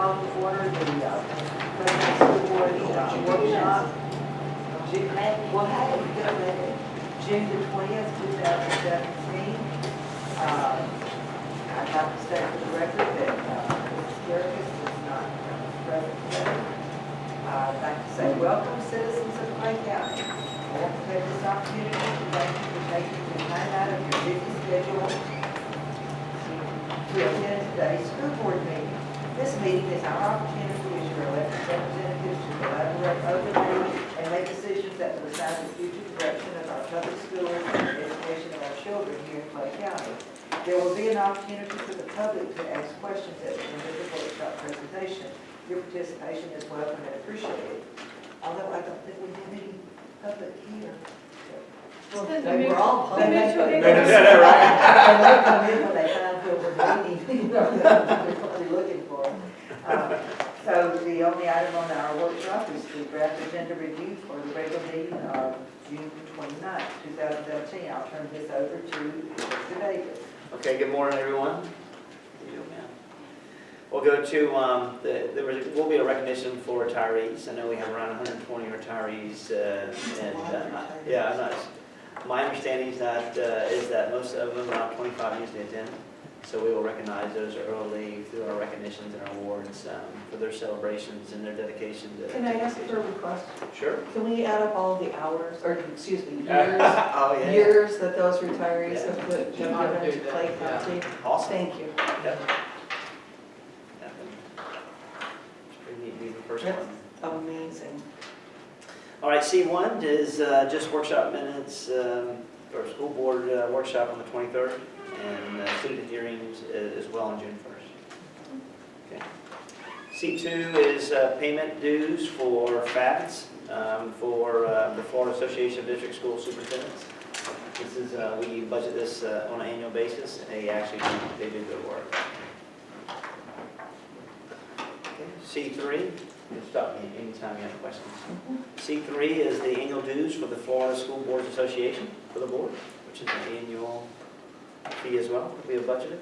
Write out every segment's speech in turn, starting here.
call to order the President School Board workshop. We'll have it June the 20th, 2017. I'd have to say for the record that Mrs. Garrett is not present today. I'd like to say welcome, citizens of Clay County. I want to take this opportunity to thank you for taking the time out of your busy schedule to attend today's school board meeting. This meeting is our opportunity as your elected representatives to collaborate openly and make decisions that will decide the future direction of our public schools and the education of our children here in Clay County. There will be an opportunity for the public to ask questions at the end of the workshop presentation. Your participation is welcome and appreciated. Although I don't think we have any public here. Well, They were all public. They They come in. come in when they find who we're meeting, you know, that's what they're looking for. So the only item on our workshop is the draft agenda review for the regular meeting of June 29th, 2017. I'll turn this over to Mr. Davis. Okay, good morning, everyone. How you doing, man? We'll go to, will be a recognition for retirees. I know we have around 120 retirees, yeah, I'm not, my understanding is that most of them, around 25 usually attend. So we will recognize those early through our recognitions and our awards for their celebrations and their dedication to. Can I ask for a request? Sure. Can we add up all the hours, or excuse me, years, Oh, yeah. years that those retirees Yeah. have put given to Clay County? Awesome. Thank you. Yep. It's pretty neat to be the first That's one. amazing. All right, C1 is just workshop minutes for school board workshop on the 23rd and student hearings as well on June 1st. Okay. C2 is payment dues for FATs for the Florida Association of District School Superintendents. This is, we budget this on an annual basis, and they do good work. Okay. C3. You can stop me anytime you have questions. C3 is the annual dues for the Florida School Boards Association for the board, which is an annual fee as well. We have budgeted.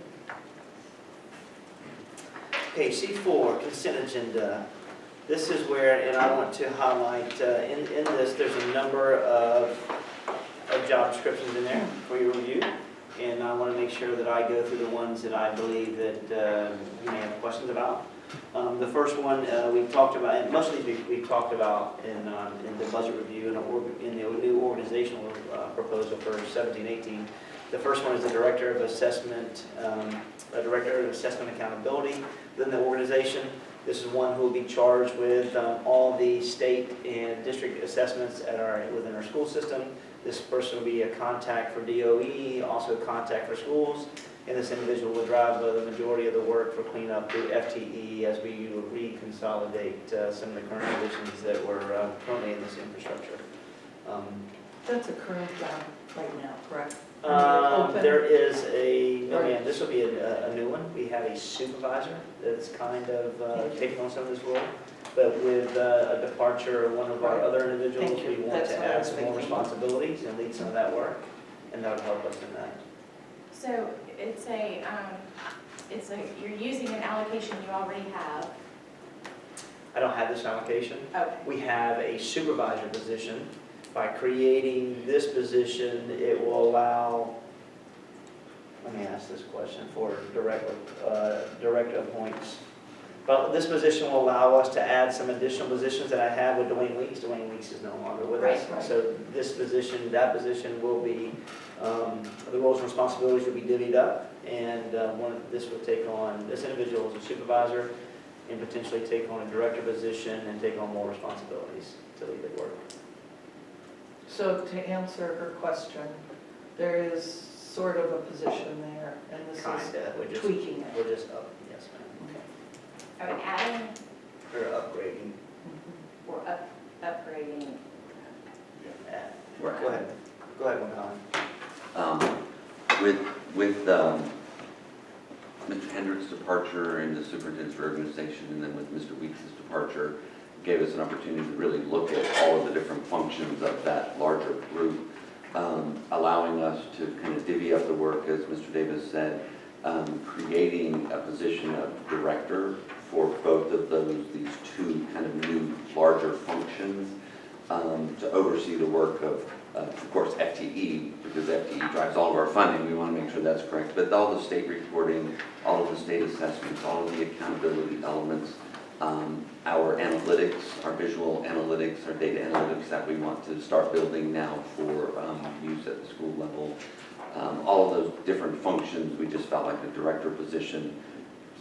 Okay, C4, consent agenda. This is where, and I want to highlight, in this, there's a number of job descriptions in there for your review. And I want to make sure that I go through the ones that I believe that you may have questions about. The first one we've talked about, and most of these we've talked about in the budget review and in the new organizational proposal for 17-18. The first one is the Director of Assessment, Director of Assessment Accountability within the organization. This is one who will be charged with all the state and district assessments within our school system. This person will be a contact for DOE, also a contact for schools. And this individual will drive the majority of the work for cleanup through FTE as we reconsolidate some of the current conditions that were currently in this infrastructure. That's a current job right now, correct? There is this will be a new one. We have a supervisor that's kind of taking on some of this role. But with a departure of one of our other individuals, we want to add some more responsibilities and lead some of that work. And that would help us in that. So you're using an allocation you already have. I don't have this allocation. Okay. We have a supervisor position. By creating this position, it will allow, let me ask this question for direct appoints. But this position will allow us to add some additional positions that I have with Dwayne Weeks. Dwayne Weeks is no longer with us. Right. So this position, that position will be, the roles and responsibilities will be divvied up. And this individual is a supervisor and potentially take on a director position and take on more responsibilities to lead the work. So to answer her question, there is sort of a position there, and this is tweaking it. We're just up, yes, ma'am. Are we adding We're upgrading. or upgrading? Go ahead. Go ahead, Colin. With Mr. Hendrick's departure in the superintendent's reorganization, and then with Mr. Weeks' departure, gave us an opportunity to really look at all of the different functions of that larger group, allowing us to kind of divvy up the work, as Mr. Davis said, creating a position of director for both of these two kind of new larger functions to oversee the work of course, FTE, because FTE drives all of our funding. We want to make sure that's correct. But all the state reporting, all of the state assessments, all of the accountability elements, our analytics, our visual analytics, our data analytics that we want to start building now for use at the school level. All of those different functions, we just felt like the director position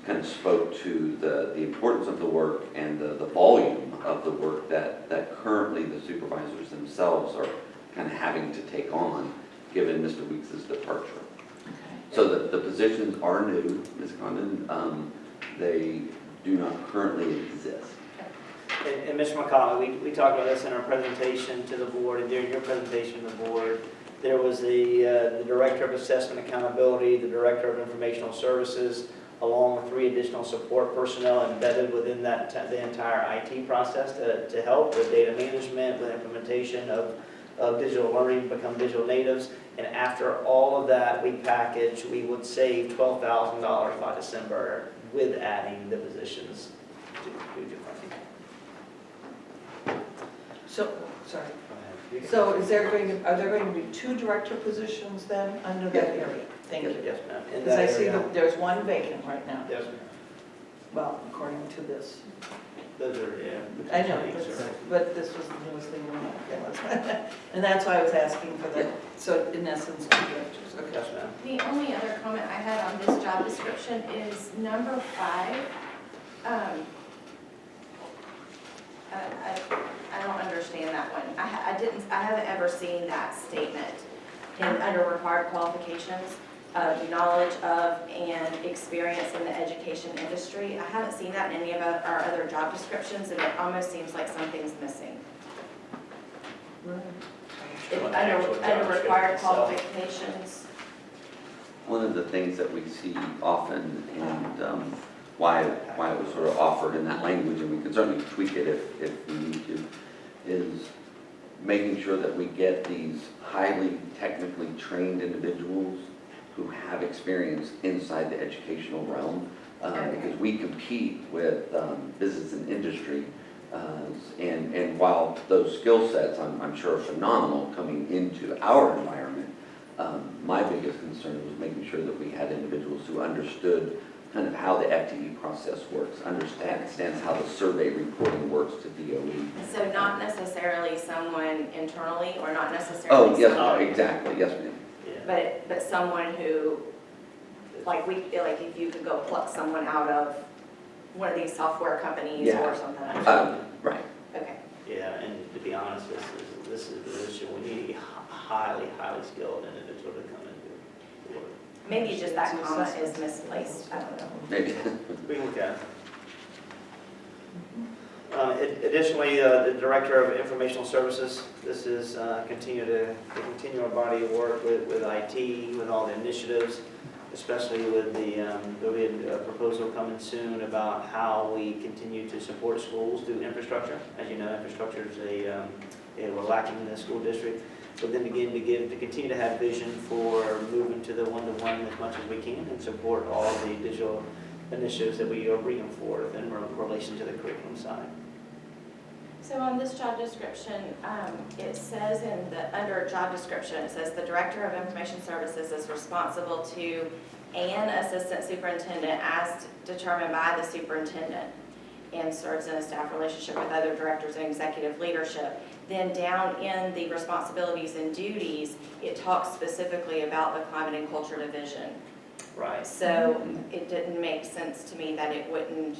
kind of spoke to the importance of the work and the volume of the work that currently the supervisors themselves are kind of having to take on, given Mr. Weeks' departure. So the positions are new, Ms. Condon. They do not currently exist. And Mr. McCollum, we talked about this in our presentation to the board, and during your presentation to the board, there was the Director of Assessment Accountability, the Director of Informational Services, along with 3 additional support personnel embedded within that the entire IT process to help with data management, with implementation of digital learning, become digital natives. And after all of that, we would save $12,000 by December with adding the positions to funding. So, sorry. Go ahead. So are there going to be 2 director positions then under that area? Thank you. Yes, ma'am. In Because I that see area. there's 1 vacant right now. Yes, ma'am. Well, according to this. Those are, yeah. I know, potentially, sir. but this was the newest thing we had. And that's why I was asking for the, so in essence, 2 directors, okay. Yes, ma'am. The only other comment I had on this job description is number 5. I don't understand that one. I haven't ever seen that statement under required qualifications of knowledge of and experience in the education industry. I haven't seen that in any of our other job descriptions, and it almost seems like something's missing. Under required qualifications. One of the things that we see often, and why it was sort of offered in that language, and we can certainly tweak it if we need to, is making sure that we get these highly technically trained individuals who have experience inside the educational realm, because we compete with business and industry, and while those skill sets I'm sure are phenomenal coming into our environment, my biggest concern was making sure that we had individuals who understood kind of how the FTE process works, understands how the survey reporting works to DOE. So not necessarily someone internally, or not necessarily. Oh, yes, someone- exactly, yes, ma'am. Yeah. But someone who, like if you could go pluck someone out of one of these software companies Yeah. or something. Right. Okay. Yeah, and to be honest, this is a position we need a highly skilled individual to come and do. Maybe just that comment is misplaced, I don't know. Maybe. We can look at it. Additionally, the Director of Informational Services, this is continue our body of work with IT, with all the initiatives, especially with there'll be a proposal coming soon about how we continue to support schools through infrastructure. As you know, infrastructure is we're lacking in the school district. But then again, to continue to have vision for moving to the one-to-one as much as we can and support all the digital initiatives that we are bringing forth in relation to the curriculum side. So on this job description, it says under job description, it says the Director of Information Services is responsible to an assistant superintendent as determined by the superintendent and serves in a staff relationship with other directors and executive leadership. Then down in the responsibilities and duties, it talks specifically about the Climate and Culture Division. Right. So it didn't make sense to me that it wouldn't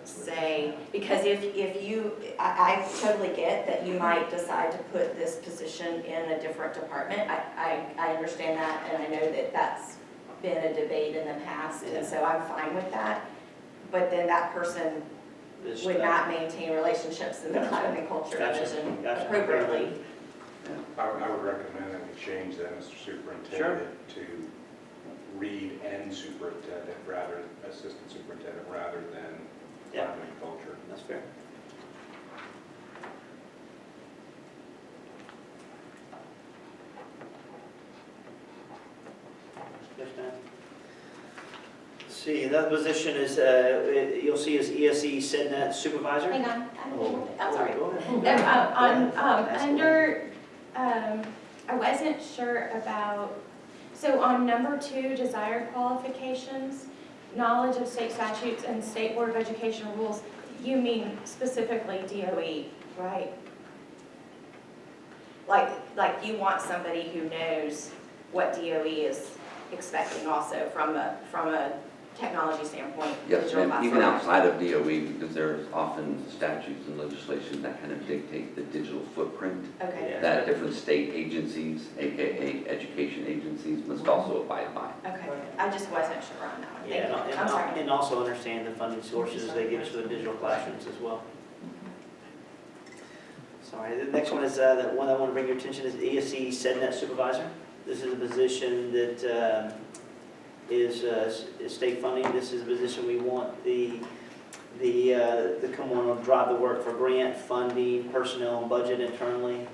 say, because if you, I totally get that you might decide to put this position in a different department. I understand that, and I know that that's been a debate in the past, and so I'm fine with that. But then that person would not maintain relationships in the Climate and Culture Division appropriately. I would recommend that we change that, Mr. Superintendent, to read and superintendent rather, assistant superintendent rather than climate and culture. That's fair. Yes, ma'am. see, another position is, you'll see as ESE SedNet Supervisor. Hang on, I'm sorry. Go ahead. No, under, I wasn't sure about, so on number 2, desired qualifications, knowledge of state statutes and State Board of Education rules, you mean specifically DOE, right? Like you want somebody who knows what DOE is expecting also from a technology standpoint. Yes, digital and even platform. outside of DOE, because there's often statutes and legislation that kind of dictate the digital footprint Okay, Yeah. that different state agencies, AKA education agencies, must also abide by. okay, I just wasn't sure on that one. Thank Yeah, you. I'm sorry. and also understand the funding sources they give us for the digital classrooms as well. Sorry, the next one is, the one I want to bring your attention is ESE SedNet Supervisor. This is a position that is state funding. This is a position we want the come on and drive the work for grant funding, personnel, and budget internally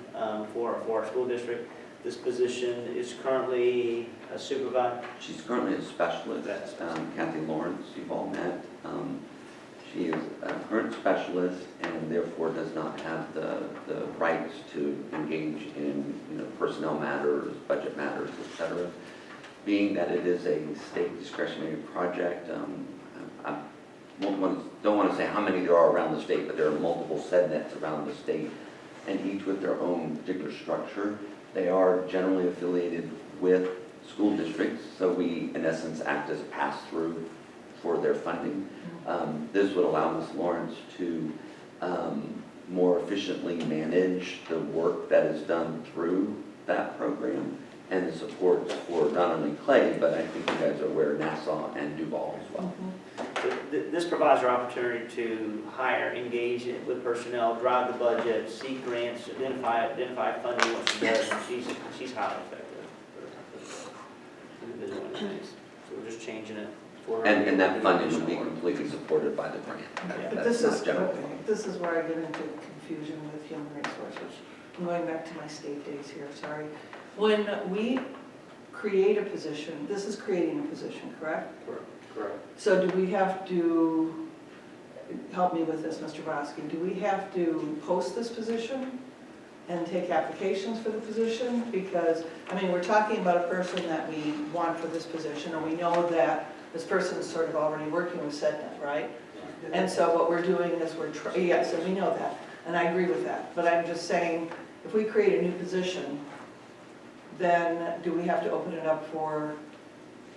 for our school district. This position is currently a supervisor. She's currently a specialist, Kathy Lawrence, you've all met. She is a current specialist and therefore does not have the rights to engage in, personnel matters, budget matters, et cetera. Being that it is a state discretionary project, I don't want to say how many there are around the state, but there are multiple SedNets around the state, and each with their own particular structure. They are generally affiliated with school districts, so we, in essence, act as a pass-through for their funding. This would allow Ms. Lawrence to more efficiently manage the work that is done through that program and the supports for not only Clay, but I think you guys are aware, Nassau and Duval as well. So this provides her opportunity to hire, engage with personnel, drive the budget, seek grants, identify funding, what she does, and she's highly effective for the individual entities. So we're just changing it for her. And that funding would be completely supported by the grant. But That's this not is, general okay, fund. this is where I get into confusion with human resources. I'm going back to my state days here, sorry. When we create a position, this is creating a position, correct? Correct. So do we have to, help me with this, Mr. Brodsky, do we have to post this position and take applications for the position? Because, we're talking about a person that we want for this position, and we know that this person is sort of already working with SedNet, right? And so what we're doing is yes, and we know that, and I agree with that. But I'm just saying, if we create a new position, then do we have to open it up for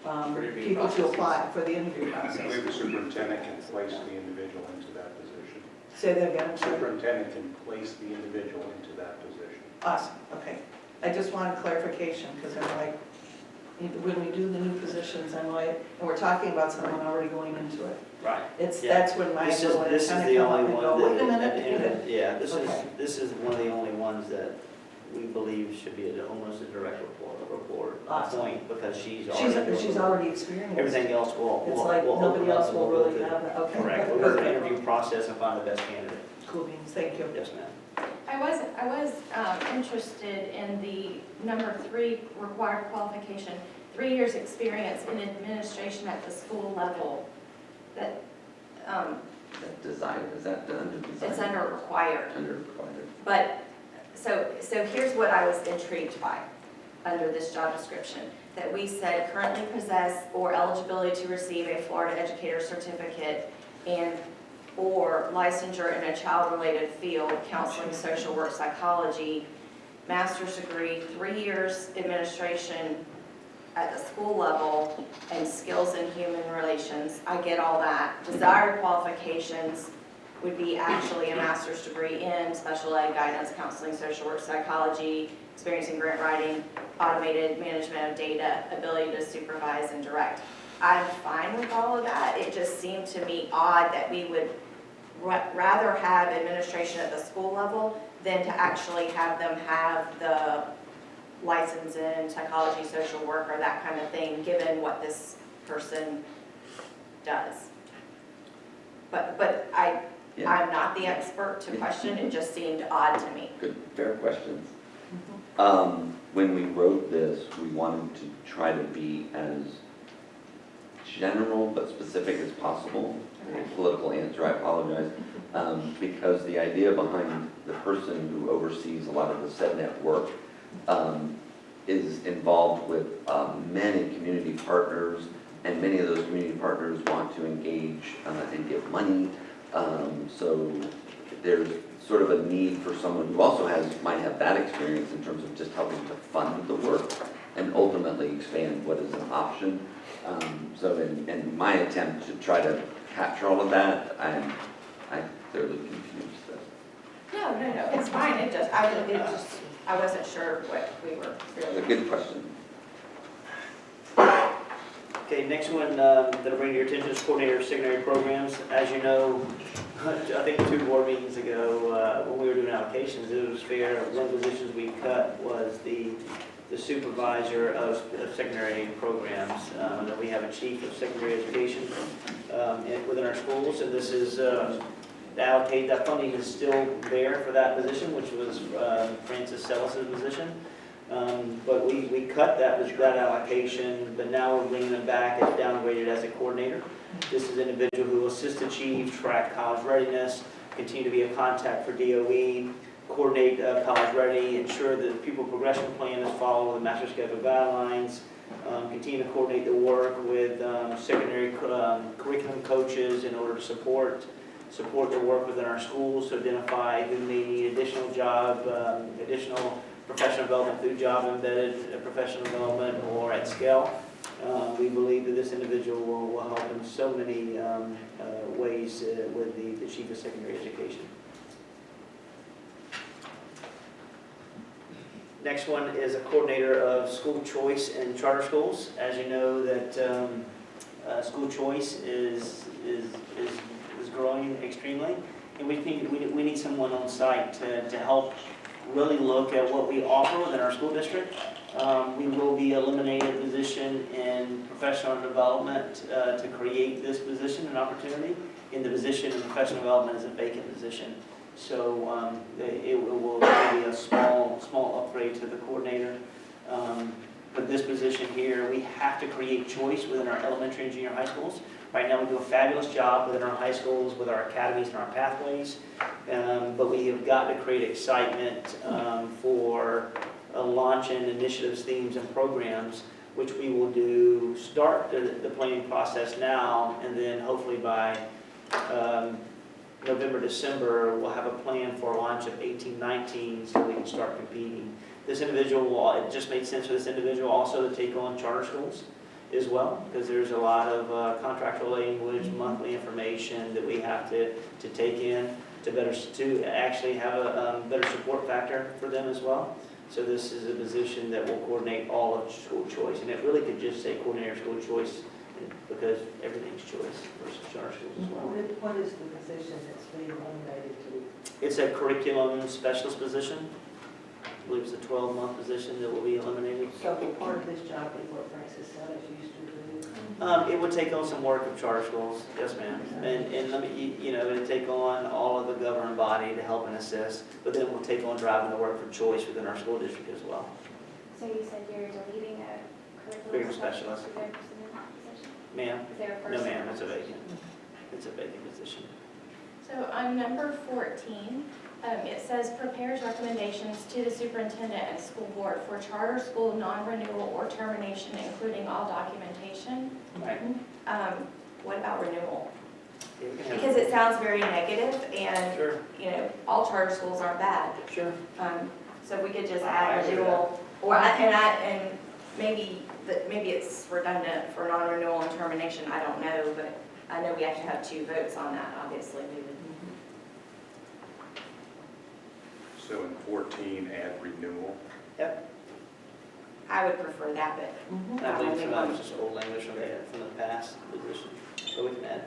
interview people to processes. apply for the interview I process? believe the superintendent can place the individual into that position. Say that again, sorry. Superintendent can place the individual into that position. Awesome, okay. I just wanted clarification, because I'm like, when we do the new positions, I'm like, and we're talking about someone already going into it. Right. It's, that's when my This is, little this is antenna the come up only and one go, that. wait a minute. Yeah, Okay. this is one of the only ones that we believe should be almost a direct report Awesome. point, because she's already. She's already experienced. Everything else will. It's will- like will nobody open up else and will we'll go really through- have that, okay. Correct, we'll go through the interview process and find the best candidate. Cool beans, thank you. Yes, ma'am. I was interested in the number 3 required qualification, 3 years experience in administration at the school level. That, That desire, is that under desire? it's under required. Under required. But, so here's what I was intrigued by under this job description. That we said currently possess or eligibility to receive a Florida Educator Certificate and or licensure in a child-related field, counseling, social work, psychology, master's degree, 3 years administration at the school level, and skills in human relations. I get all that. Desired qualifications would be actually a master's degree in special ed, guidance, counseling, social work, psychology, experience in grant writing, automated management of data, ability to supervise and direct. I'm fine with all of that. It just seemed to me odd that we would rather have administration at the school level than to actually have them have the license in psychology, social work, or that kind of thing, given what this person does. But Yeah. I'm not the expert to question, it just seemed odd to me. Good, fair questions. Mm-hmm. When we wrote this, we wanted to try to be as general but specific as possible. A political answer, I apologize. Because the idea behind the person who oversees a lot of the SEDNet work is involved with many community partners, and many of those community partners want to engage and give money. So there's sort of a need for someone who also might have that experience in terms of just helping to fund the work and ultimately expand what is an option. So in my attempt to try to capture all of that, I'm clearly confused. No, it's fine, I wasn't sure what we were It's a really. good question. Okay, next one that'll bring to your attention is coordinator of secondary programs. As you know, I think 2 board meetings ago, when we were doing allocations, it was fair. One of the positions we cut was the supervisor of secondary programs. That we have a chief of secondary education within our schools, and this is to allocate, that funding is still there for that position, which was Francis Sellis's position. But we cut that allocation, but now we're bringing them back as downgraded as a coordinator. This is an individual who will assist the chief, track college readiness, continue to be a contact for DOE, coordinate college ready, ensure that the pupil progression plan is followed with the master schedule guidelines, continue to coordinate the work with secondary curriculum coaches in order to support the work within our schools, to identify who may need additional professional development through job embedded professional development or at scale. We believe that this individual will help in so many ways with the chief of secondary education. Next one is a coordinator of school choice in charter schools. As you know, that school choice is growing extremely, and we need someone on site to help really look at what we offer within our school district. We will be eliminating a position in professional development to create this position and opportunity. In the position in professional development is a vacant position. So it will be a small upgrade to the coordinator. But this position here, we have to create choice within our elementary and junior high schools. Right now we do a fabulous job within our high schools, with our academies and our pathways. But we have got to create excitement for launching initiatives, themes, and programs, which we will start the planning process now, and then hopefully by November, December, we'll have a plan for a launch of 18-19 so we can start competing. This individual, it just made sense for this individual also to take on charter schools as well, because there's a lot of contractual language, monthly information that we have to take in to actually have a better support factor for them as well. So this is a position that will coordinate all of school choice, and it really could just say coordinator of school choice, because everything's choice versus charter schools as well. What is the position that's being eliminated to? It's a curriculum specialist position. I believe it's a 12-month position that will be eliminated. So part of this job is what Francis Sellis used to do? It would take on some work of charter schools, yes ma'am. And let me, it'd take on all of the governing body to help and assist, but then we'll take on driving the work for choice within our school district as well. So you said you're deleting a curriculum Curriculum specialist. Is there a person in that position? Ma'am? Is there a person? No ma'am, it's a vacant. It's a vacant position. So on number 14, it says prepares recommendations to the superintendent and school board for charter school non-renewal or termination, including all documentation. Right. What about renewal? Yeah, we can have- Because it sounds very negative, and Sure, all charter schools aren't bad. sure. So if we could just I add agree with renewal, and maybe it's redundant for non-renewal and termination, I don't know, but I know we have to have 2 votes on that, obviously. So in 14, add renewal. I would prefer that, but I believe some of that was just old language from the past position, so we can add.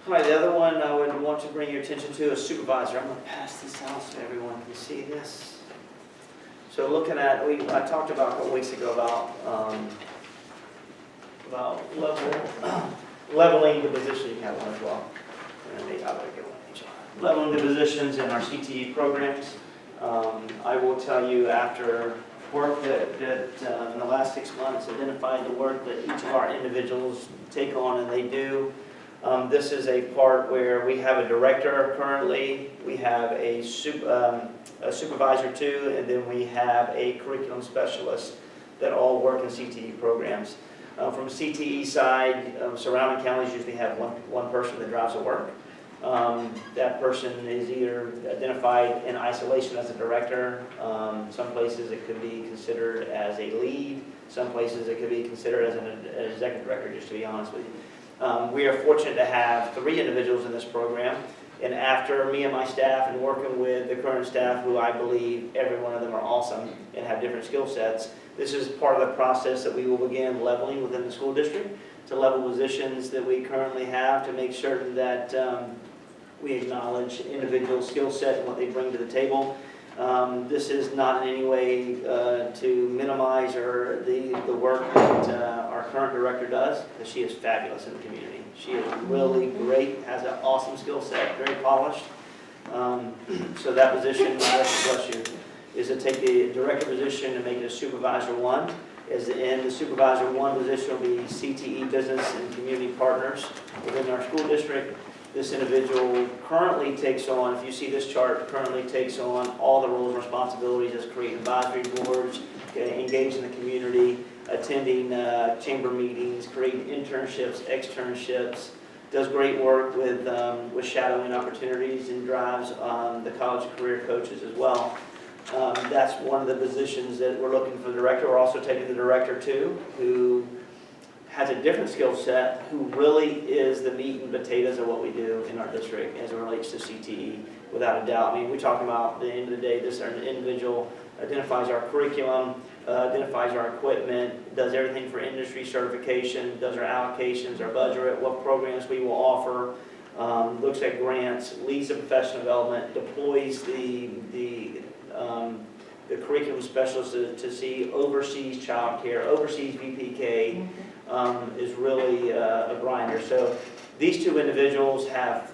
All right, the other one I would want to bring your attention to is supervisor. I'm going to pass this out so everyone can see this. So looking at, I talked about a couple weeks ago about leveling the position. You have one as well. And I better get one each. Leveling the positions in our CTE programs. I will tell you, after work that in the last 6 months, identified the work that each of our individuals take on, and they do. This is a part where we have a director currently, we have a supervisor too, and then we have a curriculum specialist that all work in CTE programs. From CTE side, surrounding counties usually have one person that drives the work. That person is either identified in isolation as a director. Some places it could be considered as a lead. Some places it could be considered as an executive director, just to be honest with you. We are fortunate to have 3 individuals in this program. And after me and my staff and working with the current staff, who I believe every one of them are awesome and have different skill sets, this is part of the process that we will begin leveling within the school district to level positions that we currently have to make certain that we acknowledge individual skill set and what they bring to the table. This is not in any way to minimize the work that our current director does, because she is fabulous in the community. She is really great, has an awesome skill set, very polished. So that position, bless you, is to take the director position and make it a supervisor 1. In the supervisor 1 position will be CTE business and community partners within our school district. This individual currently takes on, if you see this chart, currently takes on all the roles and responsibilities as creating advisory boards, engaging the community, attending chamber meetings, creating internships, externships, does great work with shadowing opportunities, and drives the college career coaches as well. That's one of the positions that we're looking for the director. We're also taking the director too, who has a different skill set, who really is the meat and potatoes of what we do in our district as it relates to CTE, without a doubt. I mean, we're talking about, at the end of the day, this individual identifies our curriculum, identifies our equipment, does everything for industry certification, does our allocations, our budget, what programs we will offer, looks at grants, leads the professional development, deploys the curriculum specialist to see, oversees child care, oversees VPK, is really a grinder. So these 2 individuals have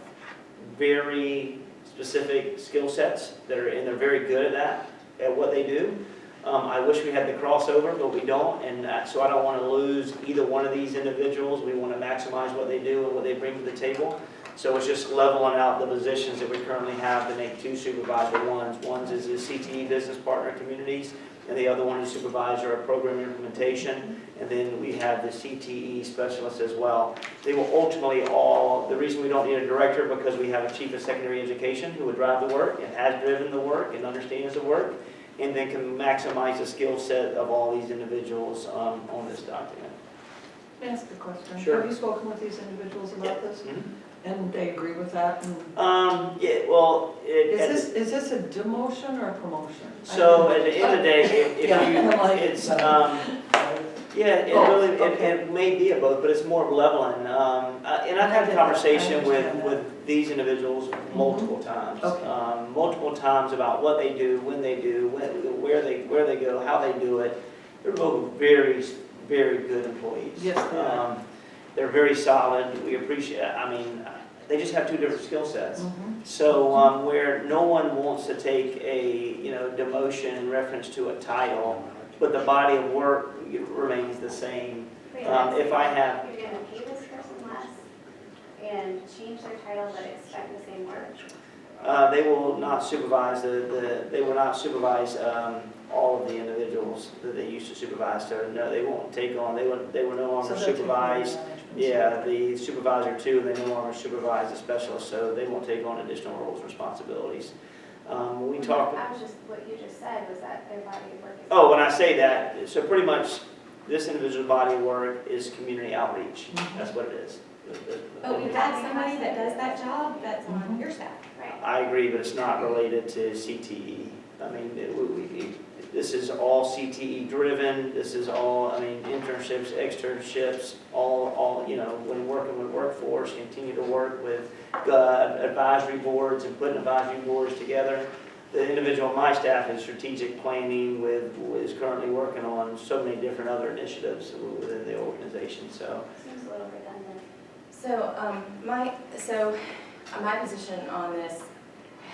very specific skill sets and they're very good at that, at what they do. I wish we had the crossover, but we don't, and so I don't want to lose either one of these individuals. We want to maximize what they do and what they bring to the table. So it's just leveling out the positions that we currently have to make 2 supervisor 1s. One is the CTE business partner communities, and the other one is supervisor of program implementation. And then we have the CTE specialist as well. They will ultimately the reason we don't need a director, because we have a chief of secondary education who would drive the work and has driven the work and understands the work, and then can maximize the skill set of all these individuals on this document. May I ask a question? Sure. Have you spoken with these individuals about this? Mhm. And they agree with that? Yeah, well, Is this a demotion or a promotion? so at the end of the day, if Yeah, you, I'm like- it's, yeah, it Both, really, okay. it may be a both, but it's more of leveling. And I've had a conversation with these individuals multiple times. Okay. Multiple times about what they do, when they do, where they go, how they do it. They're both very, very good employees. Yes, they are. They're very solid. We appreciate, I mean, they just have 2 different skill sets. Mhm. So where no one wants to take a demotion in reference to a title, but the body of work remains the same. Wait, If I have, You're gonna pay this person less and change their title but expect the same work? they will not supervise they will not supervise all of the individuals that they used to supervise. So no, they won't take on. They will no longer So they're taking supervise. management. Yeah, the supervisor too. They no longer supervise the specialist, so they won't take on additional roles and responsibilities. When we talk. I was just, what you just said was that their body of work is. Oh, when I say that, so pretty much this individual's body of work is community outreach. That's what it is. But we've got somebody that does that job that's on your staff. Right. I agree, but it's not related to CTE. I mean, this is all CTE driven. This is all, I mean, internships, externships, all, when working with workforce, continue to work with advisory boards and putting advisory boards together. The individual on my staff is strategic planning is currently working on so many different other initiatives within the organization, so. Seems a little redundant. So, my position on this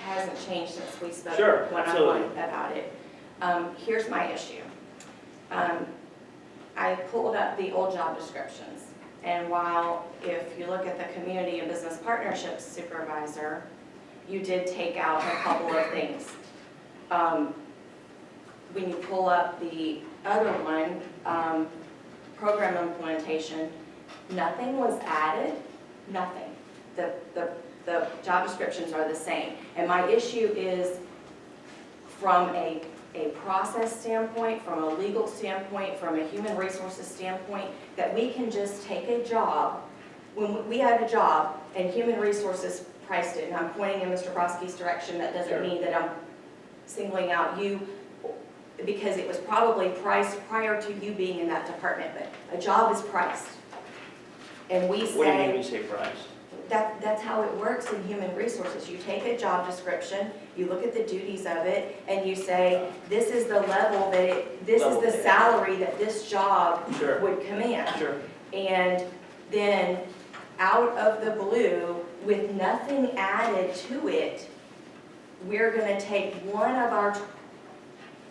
hasn't changed since we spoke Sure, one-on-one absolutely. about it. Here's my issue. I pulled up the old job descriptions, and while if you look at the community and business partnerships supervisor, you did take out a couple of things. When you pull up the other one, program implementation, nothing was added, nothing. The job descriptions are the same. And my issue is from a process standpoint, from a legal standpoint, from a human resources standpoint, that we can just take a job, when we had a job and human resources priced it, and I'm pointing in Mr. Broski's direction, that doesn't Sure. mean that I'm singling out you, because it was probably priced prior to you being in that department, but a job is priced. And we What do you mean when say, you say price? that's how it works in human resources. You take a job description, you look at the duties of it, and you say, this is the level that this is the salary that this job Sure. would command. Sure. And then out of the blue, with nothing added to it, we're gonna take one of our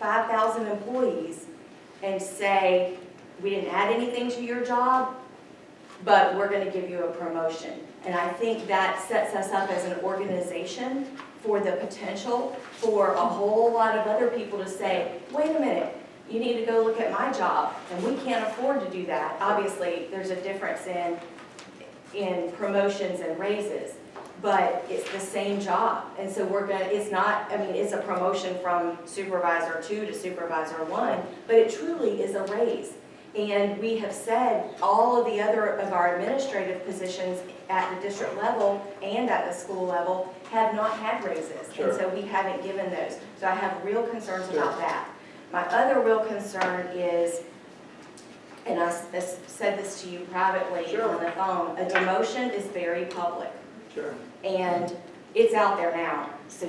5,000 employees and say, we didn't add anything to your job, but we're gonna give you a promotion. And I think that sets us up as an organization for the potential for a whole lot of other people to say, wait a minute, you need to go look at my job, and we can't afford to do that. Obviously, there's a difference in promotions and raises, but it's the same job. And so it's not, I mean, it's a promotion from supervisor 2 to supervisor 1, but it truly is a raise. And we have said all of the other of our administrative positions at the district level and at the school level have not had raises. Sure. And so we haven't given those. So I have real concerns about that. My other real concern is, and I said this to you privately Sure. on the phone, a demotion is very public. Sure. And it's out there now. So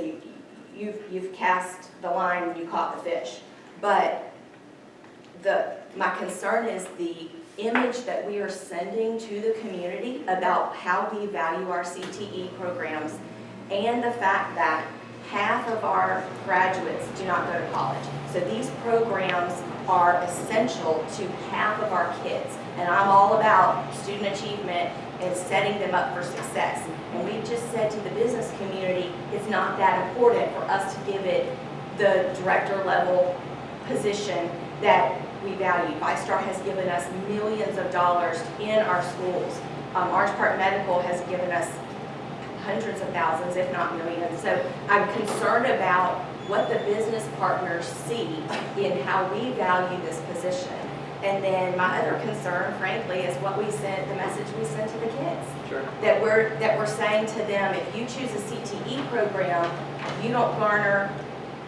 you've cast the line and you caught the fish. But my concern is the image that we are sending to the community about how we value our CTE programs, and the fact that half of our graduates do not go to college. So these programs are essential to half of our kids. And I'm all about student achievement and setting them up for success. And we've just said to the business community, it's not that important for us to give it the director level position that we value. ViStar has given us millions of dollars in our schools. Orange Park Medical has given us hundreds of thousands, if not millions. So I'm concerned about what the business partners see in how we value this position. And then my other concern, frankly, is what we sent, the message we sent to the kids. Sure. That we're saying to them, if you choose a CTE program, you don't garner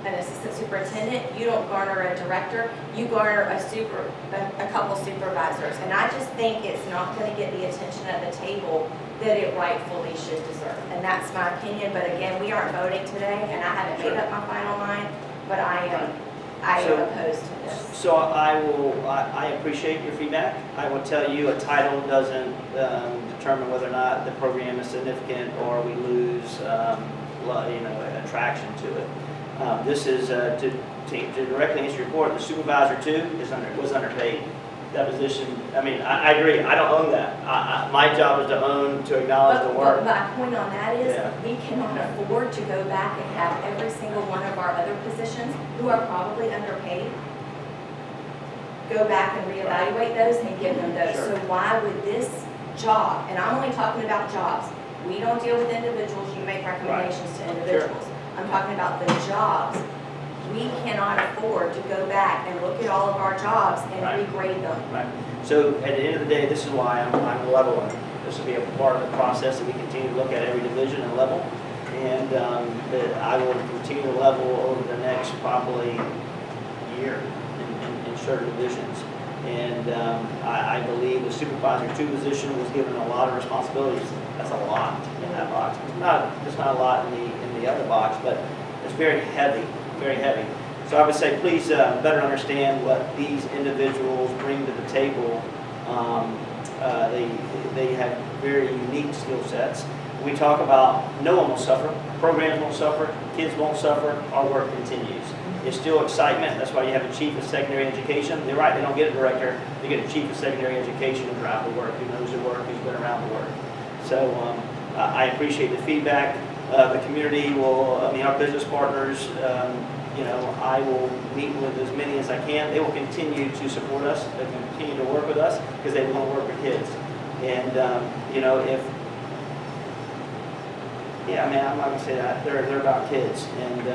an assistant superintendent, you don't garner a director, you garner a couple supervisors. And I just think it's not going to get the attention at the table that it rightfully should deserve. And that's my opinion, but again, we aren't voting today, and I haven't made up my final mind, but I am opposed to this. So I appreciate your feedback. I will tell you, a title doesn't determine whether or not the program is significant or we lose, attraction to it. This is, to directly answer your report, the supervisor 2 was underpaid. That position, I mean, I agree, I don't own that. My job is to acknowledge the But work. my point on that is, Yeah. we cannot afford to go back and have every single one of our other positions, who are probably underpaid, go back and reevaluate those and give them those. Sure. So why would this job, and I'm only talking about jobs, we don't deal with individuals, you make recommendations to individuals. I'm talking about the jobs. We cannot afford to go back and look at all of our jobs and Right. regrade them. Right. So at the end of the day, this is why I'm leveling. This will be a part of the process that we continue to look at every division and level. And that I will continue to level over the next probably year in certain divisions. And I believe the supervisor 2 position was given a lot of responsibilities. That's a lot in that box. It's not a lot in the other box, but it's very heavy, very heavy. So I would say, please better understand what these individuals bring to the table. They have very unique skill sets. we talk about no one will suffer, programs won't suffer, kids won't suffer, our work continues. It's still excitement, that's why you have a chief of secondary education. They're right, they don't get a director, they get a chief of secondary education who drive the work, who knows the work, who's been around the work. So I appreciate the feedback. The community will, our business partners, I will meet with as many as I can. They will continue to support us, they will continue to work with us because they want to work with kids. And, I'm not gonna say that, they're about kids. And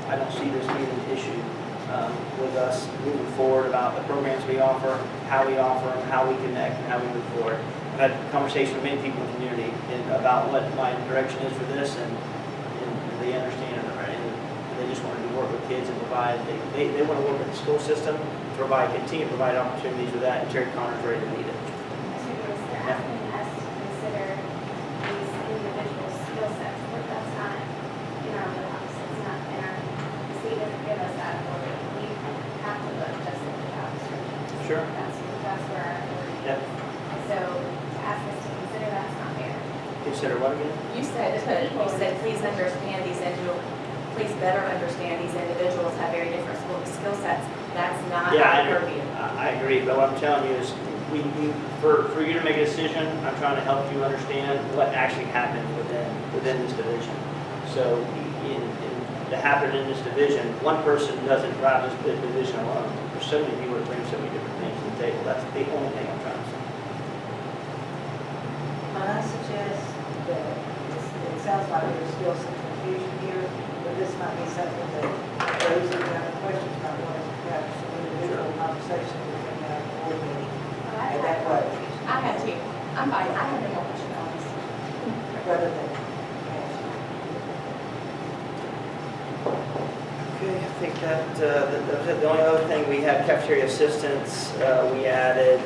I don't see this being an issue with us moving forward about the programs we offer, how we offer them, how we connect, and how we move forward. I've had conversations with many people in the community about what my direction is for this, and they understand it, right? And they just want to work with kids and provide, they want to work with the school system to continue to provide opportunities with that, and Terry Connor's ready to lead it. Mr. Davis, they're asking us to consider these individual skill sets, but that's not in our wheelhouse, it's not in our, the state doesn't give us that authority. We have to look just at the job description. Sure. That's where our authority is. Yep. So to ask us to consider that's not fair. Consider what again? You said, please understand these individuals, please better understand these individuals have very different skill sets. That's not Yeah, our purview. I agree, but what I'm telling you is, for you to make a decision, I'm trying to help you understand what actually happened within this division. So, to happen in this division, one person doesn't drive this division alone. There's so many people that bring so many different things to the table. That's the only thing I'm trying to say. Might I suggest that it sounds like there's still some confusion here, but this might be something that those who have questions might want to have some individual conversation with them at the board meeting. And that way, I had to, I'm fine, I have no more questions on this. rather than. Okay, I think that was it. The only other thing, we had cafeteria assistants, we added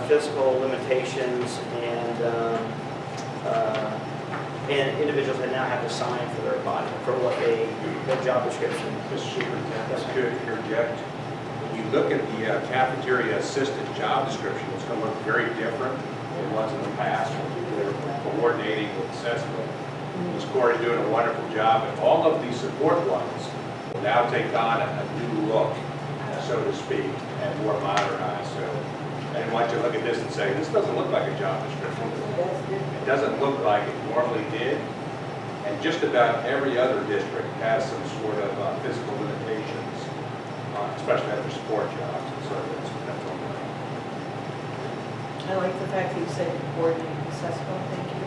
physical limitations, and individuals that now have to sign for their body, for what their job description. Mr. Superintendent, that's good, interject. When you look at the cafeteria assistant job description, it's going to look very different than it was in the past when we were coordinating with assessment. Ms. Corey doing a wonderful job, and all of these support ones will now take on a new look, so to speak, and more modernized. So I didn't want you to look at this and say, this doesn't look like a job description. It doesn't look like it normally did. And just about every other district has some sort of physical limitations, especially after support jobs. And so that's all right. I like the fact that you said coordinating assessment, thank you.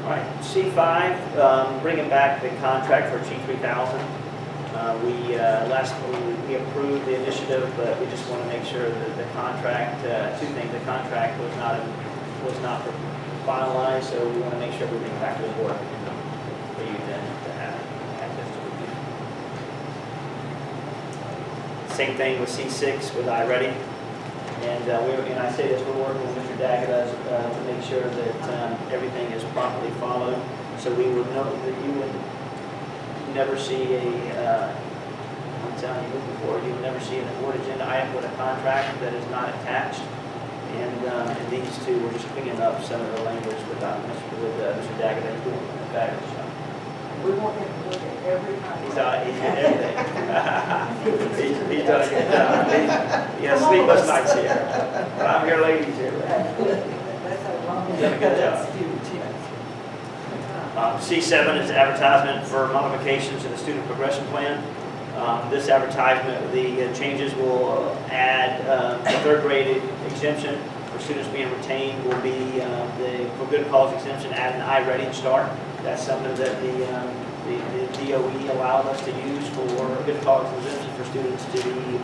All right, C5, bringing back the contract for G3000. We approved the initiative, but we just want to make sure that the contract, two things, the contract was not finalized, so we want to make sure everything's back to the board for you then to have access to review. Same thing with C6 with iReady. And I say this, we're working with Mr. Daggett to make sure that everything is properly followed. So we would know that you would never see I'm telling you before, you would never see an award agenda item with a contract that is not attached. And these two, we're just cleaning up some of the language with Mr. Daggett, and doing a fabulous job. We want him to look at every time. He's doing everything. He's done a good job. He has sleepless nights here. But I'm here ladies here. That's a long. He's done a good job. That's huge, yes. C7 is advertisement for modifications to the student progression plan. This advertisement, the changes will add the third grade exemption for students being retained will be the for good cause exemption, add an iReady start. That's something that the DOE allowed us to use for good cause exemption for students to be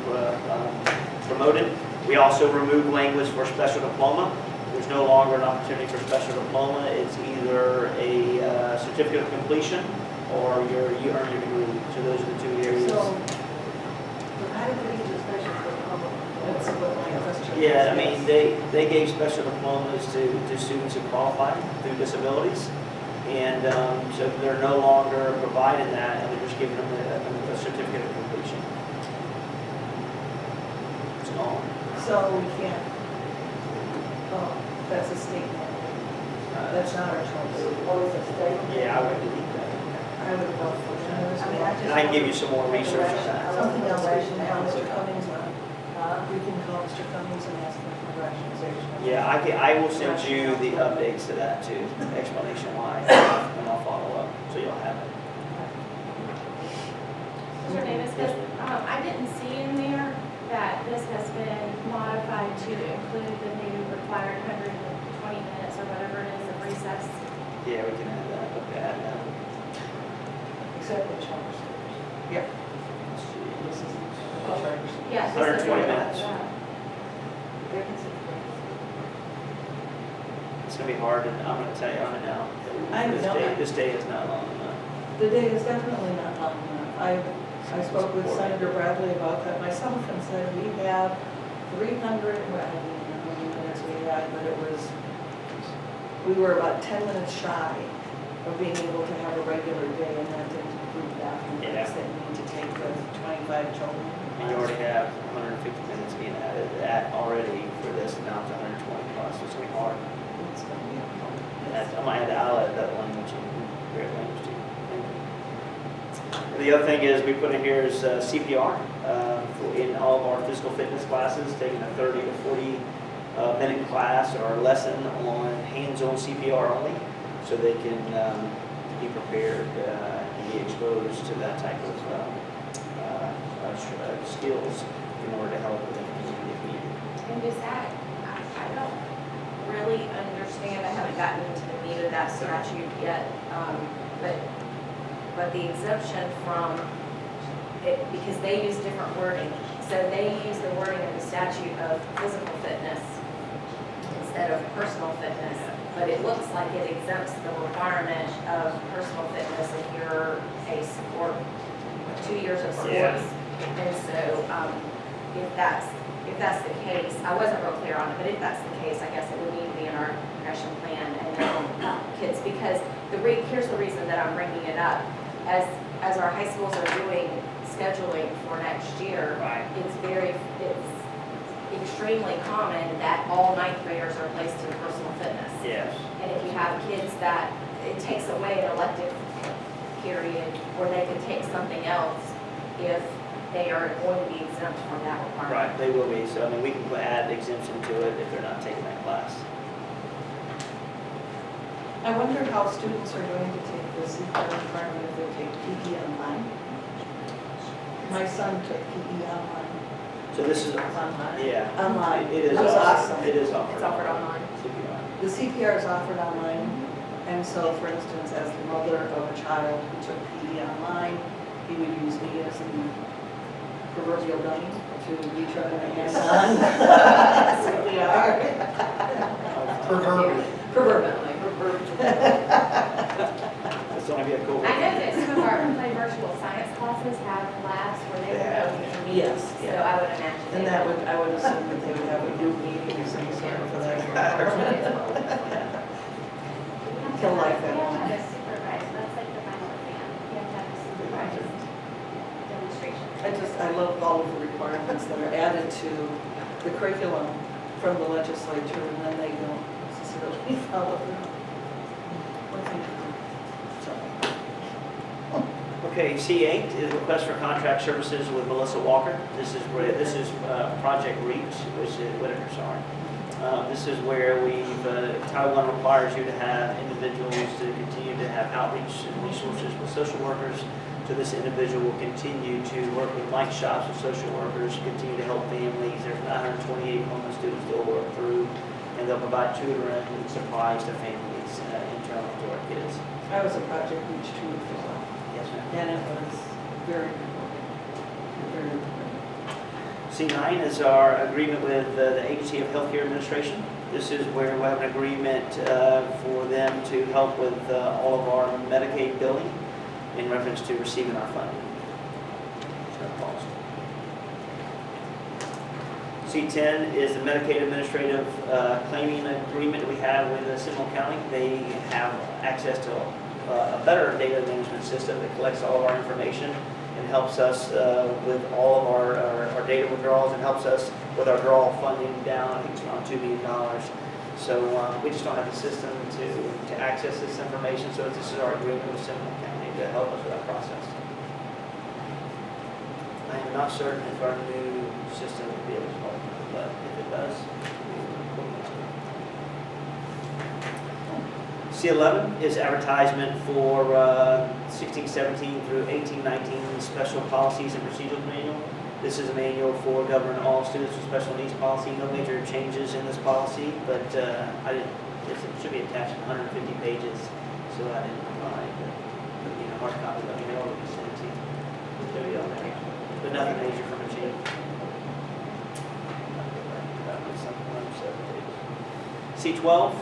promoted. We also removed language for special diploma. There's no longer an opportunity for special diploma. It's either a certificate of completion or you earn your degree. So those are the two areas. So, how did we get the special diploma? That's what my question is. Yeah, I mean, they gave special diplomas to students who qualify through disabilities. And so they're no longer providing that, and they're just giving them a certificate of completion. It's gone. So we can't, That's a state mandate. That's not our choice. What is the state? Yeah, I would delete that. I would vote for it. And I can give you some more research on that. Something else we can call Mr. Cummings on. We can call Mr. Cummings and ask him for rationalization. Yeah, I will send you the updates to that too, explanation why, and I'll follow up, so you'll have it. Mr. Davis, because I didn't see in there that this has been modified to include the new required 120 minutes or whatever it is of recess. Yeah, we can add that, add that. Except the charter schools. Yep. Let's see. This is the charter schools. Yeah. 120 minutes. It's gonna be hard, and I'm gonna tell you on it now. I know. This day is not long enough. The day is definitely not long enough. I spoke with Senator Bradley about that myself and said we have 300, well, I don't know how many minutes we had, but we were about 10 minutes shy of being able to have a regular day, and that didn't include bathroom breaks that you need to take with 25 children. And you already have 150 minutes being added already for this, now to 120 plus, so it's gonna be hard. It's gonna be a problem. I'll add that language in, great language too. The other thing is, we put in here is CPR in all of our physical fitness classes, taking a 30 to 40 minute class or lesson on hands-on CPR only, so they can be prepared and be exposed to that type of skills in order to help with the community if needed. And is that, I don't really understand, I haven't gotten into the meat of that statute yet, but the exemption from it, because they use different wording. So they use the wording in the statute of physical fitness instead of personal fitness. But it looks like it exempts the requirement of personal fitness if you're a sport, 2 years of sports. Yeah. And so, if that's the case, I wasn't real clear on it, but if that's the case, I guess it would need to be in our progression plan and kids, because here's the reason that I'm bringing it up. As our high schools are doing scheduling for next year, Right. it's extremely common that all ninth graders are placed in personal fitness. Yes. And if you have kids that, it takes away an elective period where they could take something else if they are going to be exempt from that requirement. Right, they will be, so I mean, we can add exemption to it if they're not taking that class. I wonder how students are going to take the CPR requirement if they take PE online. My son took PE online. So this is, Online. yeah. Online. It is It was awesome. awesome. It is offered. It's offered online. CPR. The CPR is offered online, and so, for instance, as the mother of a child who took PE online, he would use me as the proverbial dummy to be trying to hands-on CPR. Proverbially. It's gonna be a cool. I know that some of our virtual science classes have labs where they Yeah. will go and meet. Yes, So yeah. I would imagine. And they that would. would, I would assume that they would have a group meeting or some sort for that requirement. He'll like that. We have to have a supervised, that's like the final exam. You have to have a supervised demonstration. I love all of the requirements that are added to the curriculum from the legislature, and then they don't necessarily follow them. Okay, C8 is request for contract services with Melissa Walker. This is Project Reach, which is Whitaker, sorry. This is where Title I requires you to have individuals to continue to have outreach and resources with social workers. So this individual will continue to work with Mike shops with social workers, continue to help families. There's 928 homeless students they'll work through, and they'll provide tutoring and supplies to families internal to our kids. I was a Project Reach too for a while, Yes, ma'am. and it was very important. Very important. C9 is our agreement with the Agency of Healthcare Administration. This is where we have an agreement for them to help with all of our Medicaid billing in reference to receiving our funding. It's no cost. C10 is the Medicaid Administrative Claiming Agreement we have with Seminole County. They have access to a better data management system that collects all of our information and helps us with all of our data withdrawals and helps us with our draw funding down. I think it's around $2 million. So we just don't have the system to access this information, so this is our agreement with Seminole County to help us with that process. I am not certain if our new system will be able to help, but if it does, we will look into it. C11 is advertisement for 16-17 through 18-19 special policies and procedural manual. This is a manual for governing all students with special needs policy. No major changes in this policy, but it should be attached to 150 pages, so I didn't provide hard copy, let me know, we can send it to you. There'll be on there, but nothing major from the chief. C12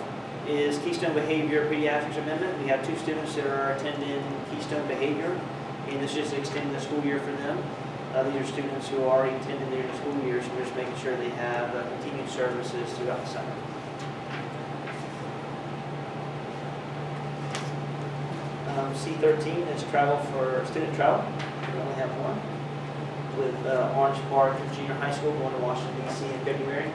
is Keystone Behavior Pediatrics Amendment. We have 2 students that are attending Keystone Behavior, and this is extending the school year for them. These are students who are already attending their school year, so we're just making sure they have continued services throughout the summer. C13 is travel for student travel. We only have one with Orange Park Junior High School going to Washington, D.C. in February.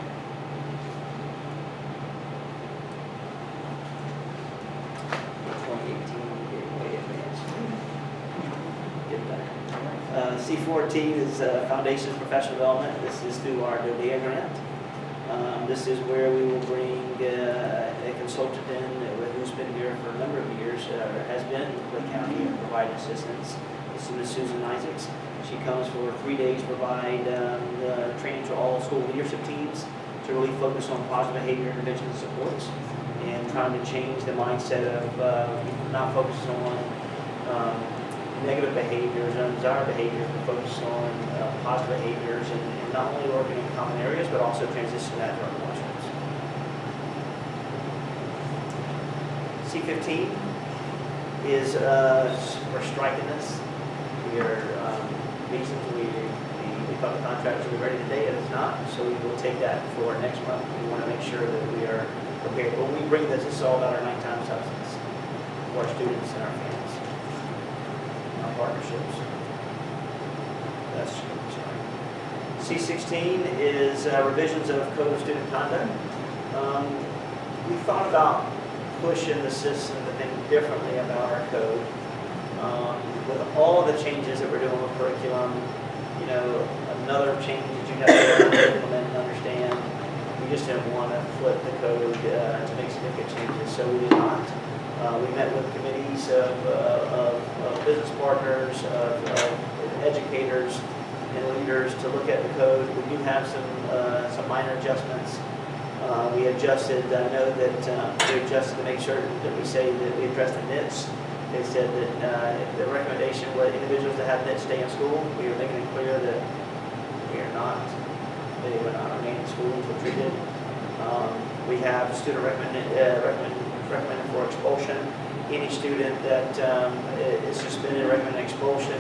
C14 is Foundations Professional Development. This is through our DODEA grant. This is where we will bring a consultant in who's been here for a number of years, or has been in Clay County, and provide assistance. This is Ms. Susan Isaacs. She comes for 3 days to provide training to all school leadership teams to really focus on positive behavior intervention and supports, and trying to change the mindset of not focusing on negative behaviors and undesired behaviors, but focus on positive behaviors and not only working in common areas, but also transition that to our classrooms. C15 is we're striking this. We are reasons we thought the contracts will be ready today, and it's not, so we will take that for next month. We want to make sure that we are prepared. When we bring this, it's all about our nighttime substance for our students and our families. Partnerships. That's sorry. C16 is revisions of Code of Student Conduct. We thought about pushing the system to think differently about our code. With all of the changes that we're doing with curriculum, another change that you have to implement and understand, we just didn't want to flip the code to make significant changes, so we did not. We met with committees of business partners, of educators, and leaders to look at the code. We do have some minor adjustments. We adjusted, I know that we adjusted to make sure that we say that we address the NITs. They said that the recommendation was individuals that have NITs stay in school. We were making it clear that they would not remain in school until treated. We have student recommended for expulsion. Any student that is suspended, recommended expulsion,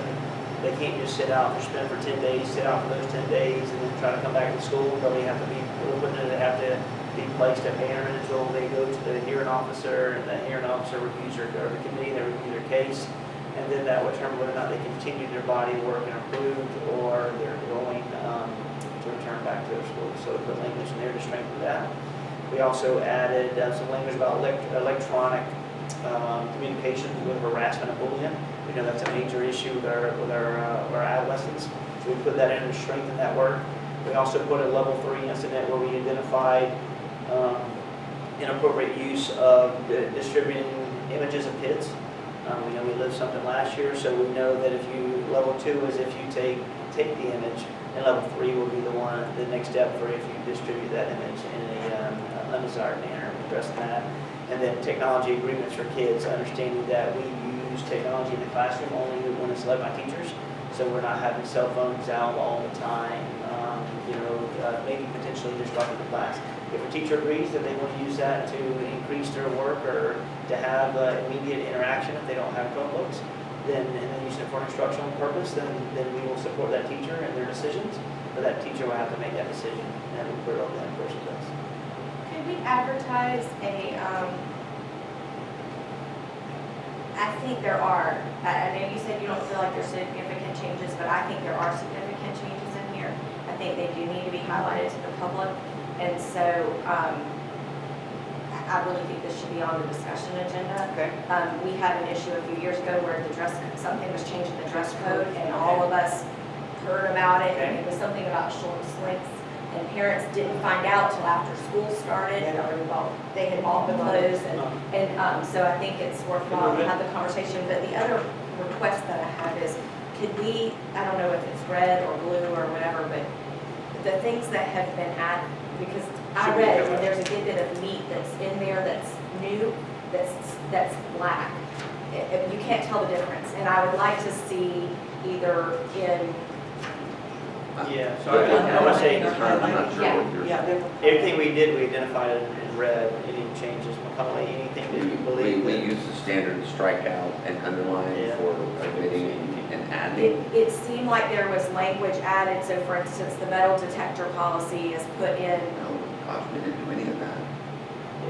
they can't just sit out or suspend for 10 days, sit out for those 10 days, and then try to come back to school. They have to be they have to be placed at parent until they go to the hearing officer, and the hearing officer reviews or the committee, they review their case, and then that will determine whether or not they continue their body work and approved, or they're going to return back to their school. So we put language in there to strengthen that. We also added some language about electronic communication with harassment and bullying. We know that's a major issue with our adolescents, so we put that in to strengthen that work. We also put a level 3 incident where we identified inappropriate use of distributing images of kids. We know we lived something last year, so we know that level 2 is if you take the image, and level 3 will be the next step for if you distribute that image in an undesired manner. We address that. And then technology agreements for kids, understanding that we use technology in the classroom only when it's led by teachers. So we're not having cell phones out all the time, maybe potentially disrupting the class. If a teacher agrees that they want to use that to increase their work or to have immediate interaction if they don't have Chromebooks, then and then use it for an instructional purpose, then we will support that teacher and their decisions. But that teacher will have to make that decision, and we put it over that person does. Could we advertise I think there are, I know you said you don't feel like there's significant changes, but I think there are significant changes in here. I think they do need to be highlighted to the public. And so I really think this should be on the discussion agenda. Okay. We had an issue a few years ago where something was changed in the dress code, and all of us heard about it, and it was something about short slinks, and parents didn't find out till after school started, or they had bought the clothes, and so I think it's worthwhile to have the conversation. But the other request that I have is, could we, I don't know if it's red or blue or whatever, but the things that have been added, because I Should be read, covered. there's a good bit of meat that's in there that's new, that's black. You can't tell the difference, and I would like to see either in, Yeah, so I was saying, I'm not sure what you're. Yeah, everything we did, we identified it in red. Any changes, McCully, anything that you believe? We that- use the standard strikeout and underline Yeah. for omitting and adding. it seemed like there was language added, so for instance, the metal detector policy is put in, No, gosh, we didn't do any of that.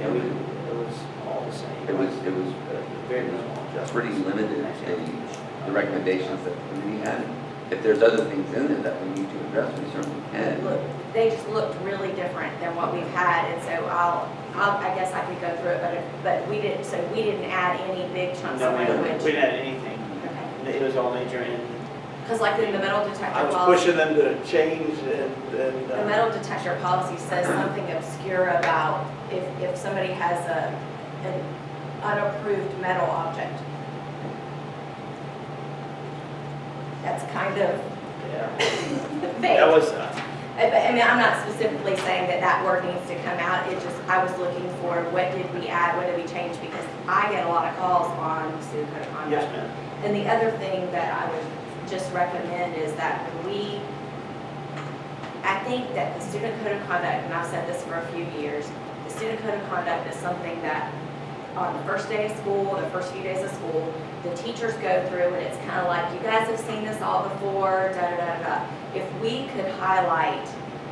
Yeah, it was all the same. It was Very minimal adjustments. pretty limited, the recommendations that the committee had. If there's other things in there that we need to address, we certainly can. they just looked really different than what we've had, and so I guess I could go through it, but we didn't add any big chunks No, of we language. didn't add anything. Okay. It was all major, and Because like in the metal detector I was policy, pushing them to change and. the metal detector policy says something obscure about if somebody has an unapproved metal object. That's kind of Yeah, vague. that was, I mean, I'm not specifically saying that that word needs to come out, it just, I was looking for what did we add, what did we change, because I get a lot of calls on student code of conduct. yes, ma'am. And the other thing that I would just recommend is that I think that the student code of conduct, and I've said this for a few years, the student code of conduct is something that on the first day of school, the first few days of school, the teachers go through, and it's kind of like, you guys have seen this all before, da-da-da-da. If we could highlight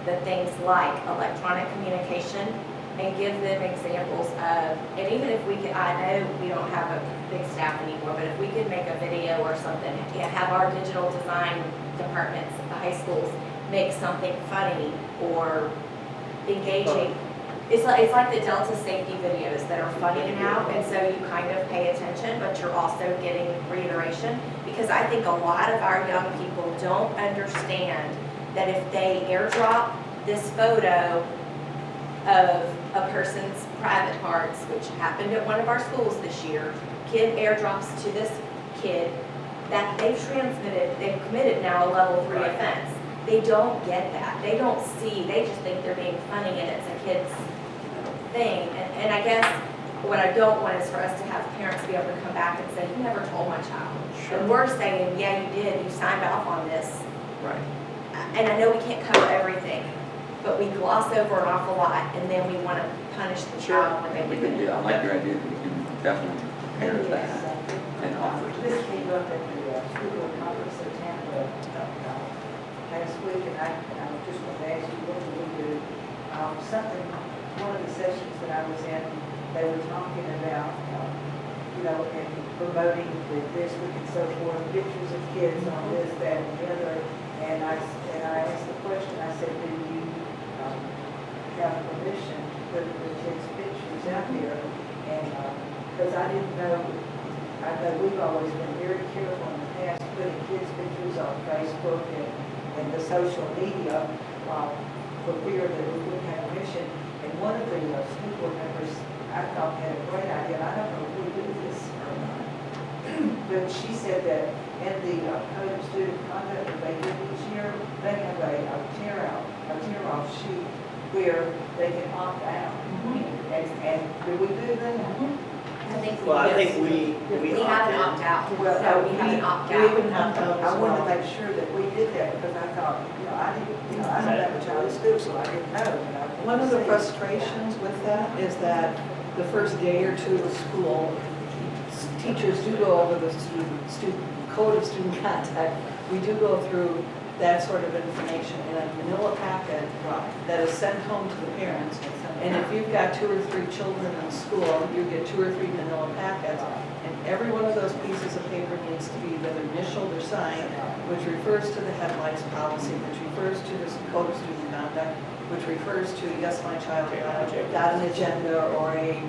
the things like electronic communication and give them examples of, and even if we could, I know we don't have a big staff anymore, but if we could make a video or something, have our digital design departments, the high schools, make something funny or engaging. It's like the Delta safety videos that are funny now, and so you kind of pay attention, but you're also getting reiteration. Because I think a lot of our young people don't understand that if they airdrop this photo of a person's private parts, which happened at one of our schools this year, kid airdrops to this kid, that they've committed now a level 3 offense. They don't get that. They don't see, they just think they're being funny and it's a kid's thing. And I guess what I don't want is for us to have parents be able to come back and say, you never told my child. And we're saying, yeah, you did, you signed off on this. Right. And I know we can't cover everything, but we gloss over an awful lot, and then we want to punish the child when they We do can do, it. I like your idea, we can definitely prepare that and offer to This came up at the school board conference in Tampa last week, and I just want to ask you, what do we do? Something, one of the sessions that I was in, they were talking about, and promoting the district and so forth, pictures of kids on this, that, and the other. And I asked the question, I said, do you have permission to put the kids' pictures out there? And, because I didn't know, I know we've always been very careful in the past putting kids' pictures on Facebook and the social media, for fear that we wouldn't have permission. And one of the school board members, I thought had a great idea, and I don't know if we do this or not. But she said that in the code of student conduct that they do each year, they have a tear off sheet where they can opt out. And do we do that? I think Well, I think we have an opted. opt-out. Well, No, we have an opt-out. We even have to I wanted to make sure that we did that because I thought, I didn't, I don't have a child in school, so I didn't know. And I One of the see. frustrations with that is that the first day or two of school, teachers do go over the student code of student conduct. We do go through that sort of information in a manila packet that is sent home to the parents. And if you've got 2 or 3 children in school, you get 2 or 3 manila packets. And every one of those pieces of paper needs to be either initialed or signed, which refers to the headlights policy, which refers to this code of student conduct, which refers to, yes, my child Okay. got an agenda or a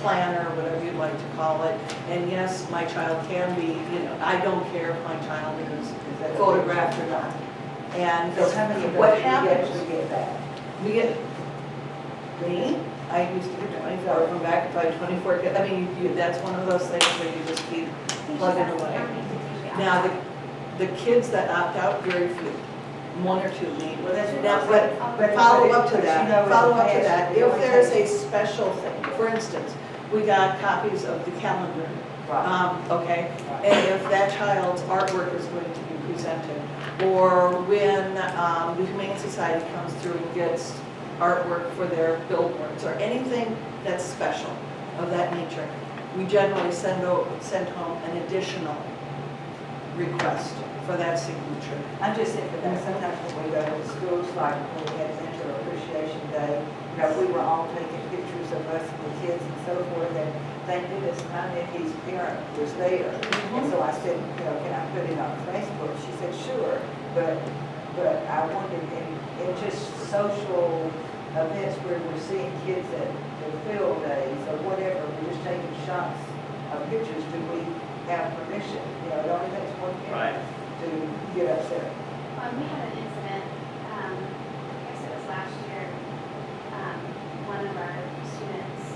planner, whatever you'd like to call it. And yes, my child can be, I don't care if my child is photographed or not. And So how many of those what do you happens, actually get back? we get, me, I used to get 24 from back if I had 24 kids. I mean, that's one of those things where you just keep plugging away. Now, the kids that opt out, very few, one or two maybe. Well, that's what Now, I'm but saying. follow up to But you know, that, in follow the up to past, that. we If always there's had- a special thing, for instance, we got copies of the calendar, Right. okay? And if that child's artwork is going to be presented, or when the Humane Society comes through and gets artwork for their billboards, or anything that's special of that nature, we generally send home an additional request for that signature. I'm just thinking that sometimes when we go to the schools, like when we had Mentor Appreciation Day, we were all taking pictures of us and the kids and so forth, and thank goodness my nephew's parent was there. And so I said, can I put it on Facebook? She said, sure, but I wondered, in just social events where we're seeing kids at the field days or whatever, we're just taking shots of pictures, do we have permission? It only takes one Right. parent to get upset. We had an incident, I guess it was last year, one of our students'